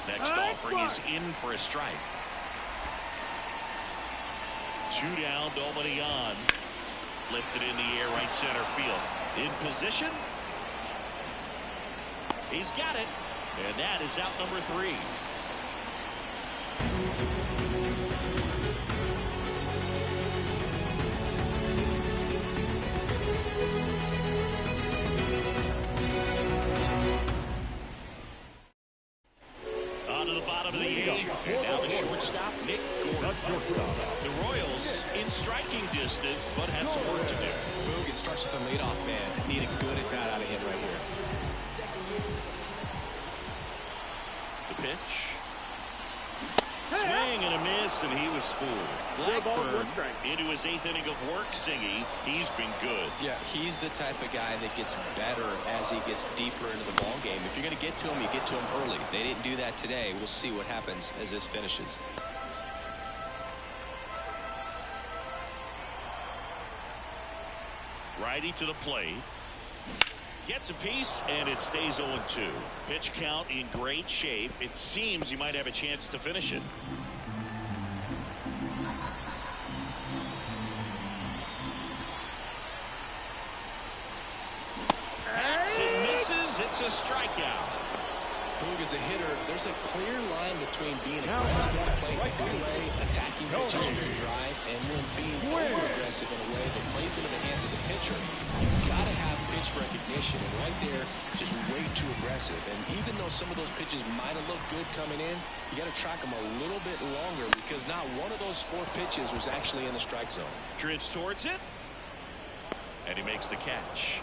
Next offering is in for a strike. 2 down, nobody on. Lifted in the air, right center field. In position. He's got it. And that is out number 3. On to the bottom of the 8th. And now the shortstop, Nick Gordon. The Royals in striking distance, but have some work to do. Boog, it starts with the leadoff man. Need a good at-bat out of him right here. The pitch. Swing and a miss, and he was fooled. Blackburn into his 8th inning of work singing. He's been good. Yeah, he's the type of guy that gets better as he gets deeper into the ball game. If you're going to get to him, you get to him early. They didn't do that today. We'll see what happens as this finishes. Righty to the plate. Gets a piece, and it stays 0-2. Pitch count in great shape. It seems you might have a chance to finish it. Hacks and misses. It's a strikeout. Boog is a hitter. There's a clear line between being aggressive at the plate in a good way, attacking pitches you can drive, and then being over-aggressive in a way that plays into the hands of the pitcher. You've got to have pitch recognition, and right there, just way too aggressive. And even though some of those pitches might have looked good coming in, you got to track them a little bit longer because not one of those 4 pitches was actually in the strike zone. Drifts towards it, and he makes the catch.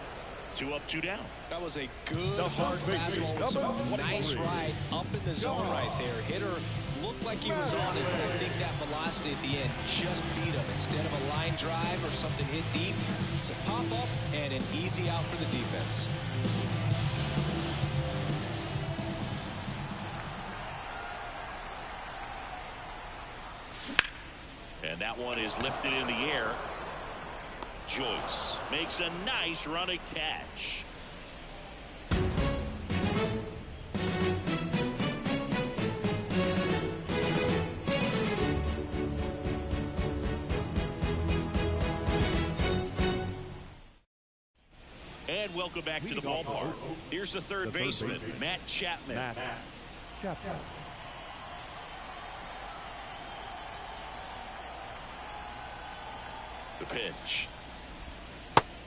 2 up, 2 down. That was a good hard fastball with some nice ride up in the zone right there. Hitter looked like he was on it, but I think that velocity at the end just beat him. Instead of a line drive or something hit deep, it's a pop-up and an easy out for the defense. And that one is lifted in the air. Joyce makes a nice running catch. And welcome back to the ballpark. Here's the third baseman, Matt Chapman. The pitch.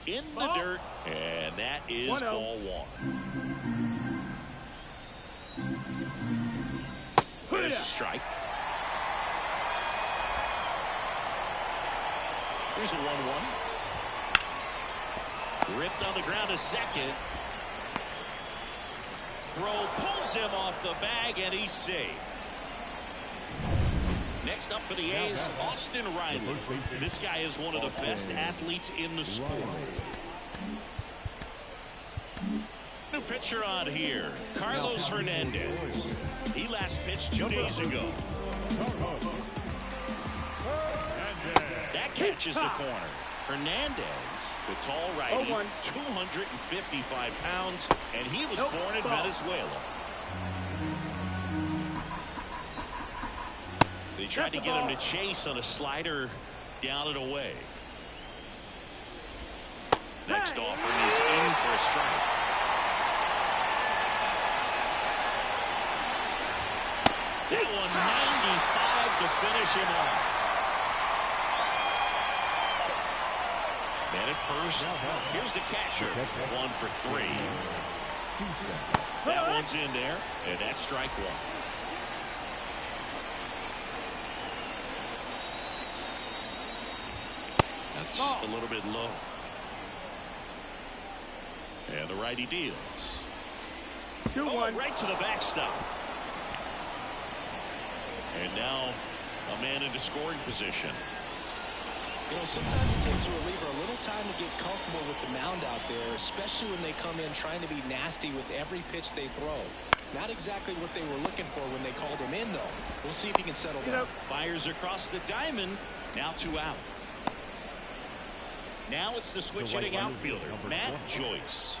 In the dirt, and that is ball 1. There's a strike. Here's a 1-1. Ripped on the ground to second. Throw pulls him off the bag, and he's safe. Next up for the A's, Austin Riley. This guy is one of the best athletes in the sport. New pitcher on here, Carlos Hernandez. He last pitched 2 days ago. That catches the corner. Hernandez, the tall righty, 255 pounds, and he was born in Venezuela. They tried to get him to chase on a slider down and away. Next offering is in for a strike. That one 95 to finish him off. Man at first. Here's the catcher. 1 for 3. That one's in there, and that's strike 1. That's a little bit low. And the righty deals. 2-1. Right to the backstop. And now a man into scoring position. You know, sometimes it takes a reliever a little time to get comfortable with the mound out there, especially when they come in trying to be nasty with every pitch they throw. Not exactly what they were looking for when they called him in, though. We'll see if he can settle down. Fires across the diamond. Now 2 out. Now it's the switch-hitting outfielder, Matt Joyce.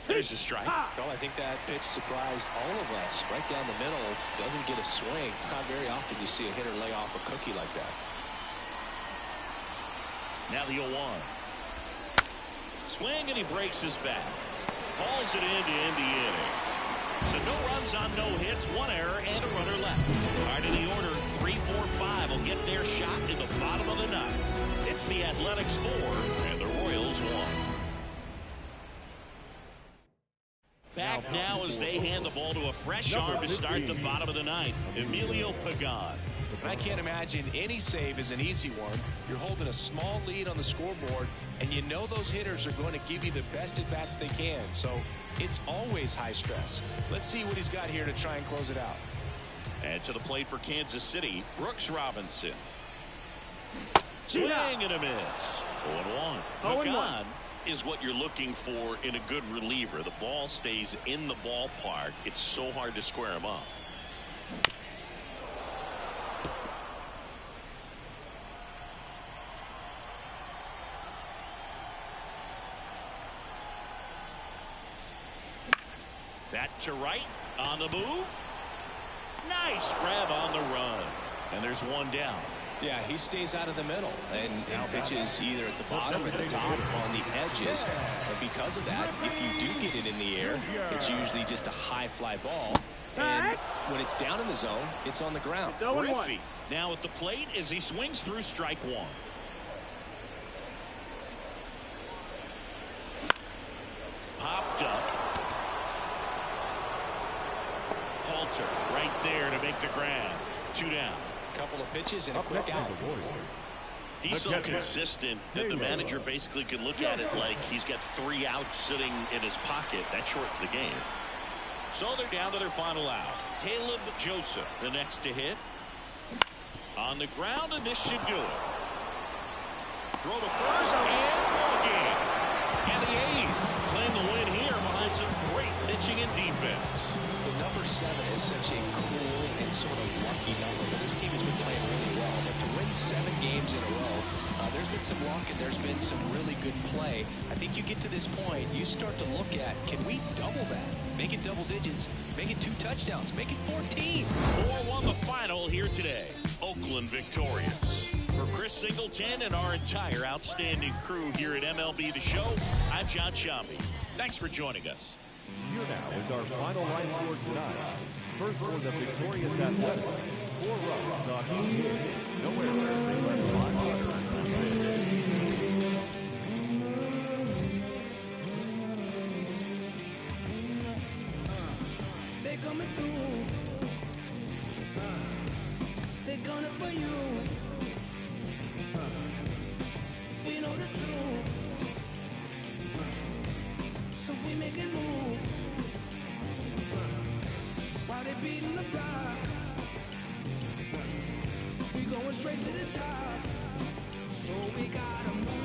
There's a strike. Well, I think that pitch surprised all of us. Right down the middle, doesn't get a swing. Not very often you see a hitter lay off a cookie like that. Now the 0-1. Swing, and he breaks his bat. Calls it in to end the inning. So no runs on no hits, 1 error, and a runner left. Part of the order, 3-4-5 will get their shot in the bottom of the 9th. It's the Athletics 4 and the Royals 1. Back now as they hand the ball to a fresh arm to start the bottom of the 9th, Emilio Pagan. I can't imagine any save is an easy one. You're holding a small lead on the scoreboard, and you know those hitters are going to give you the best at-bats they can, so it's always high stress. Let's see what he's got here to try and close it out. And to the plate for Kansas City, Brooks Robinson. Swing and a miss. 0-1. Pagan is what you're looking for in a good reliever. The ball stays in the ballpark. It's so hard to square him up. That to right on the move. Nice grab on the run. And there's one down. Yeah, he stays out of the middle and pitches either at the bottom or the top on the edges. And because of that, if you do get it in the air, it's usually just a high fly ball. And when it's down in the zone, it's on the ground. Griffey now at the plate as he swings through strike one. Popped up. Halter right there to make the grab. 2 down. Couple of pitches and a quick out. He's so consistent that the manager basically can look at it like he's got 3 outs sitting in his pocket. That shortens the game. So they're down to their final out. Caleb Joseph, the next to hit. On the ground, and this should do it. Throw to first, and ball game. And the A's claim the win here behind some great pitching and defense. The number 7 is such a cool and sort of lucky number. This team has been playing really well, but to win 7 games in a row, there's been some luck and there's been some really good play. I think you get to this point, you start to look at, can we double that? Make it double digits, make it 2 touchdowns, make it 14. 4-1 the final here today. Oakland victorious. For Chris Singleton and our entire outstanding crew here at MLB The Show, I'm John Shambi. Thanks for joining us. Here now is our final line score tonight. First for the victorious Athletics, 4 runs on 8 hits, no errors, they led 5 runners on base. They coming through. They gonna for you. We know the truth. So we making moves. While they beating the block, we going straight to the top. So we gotta move.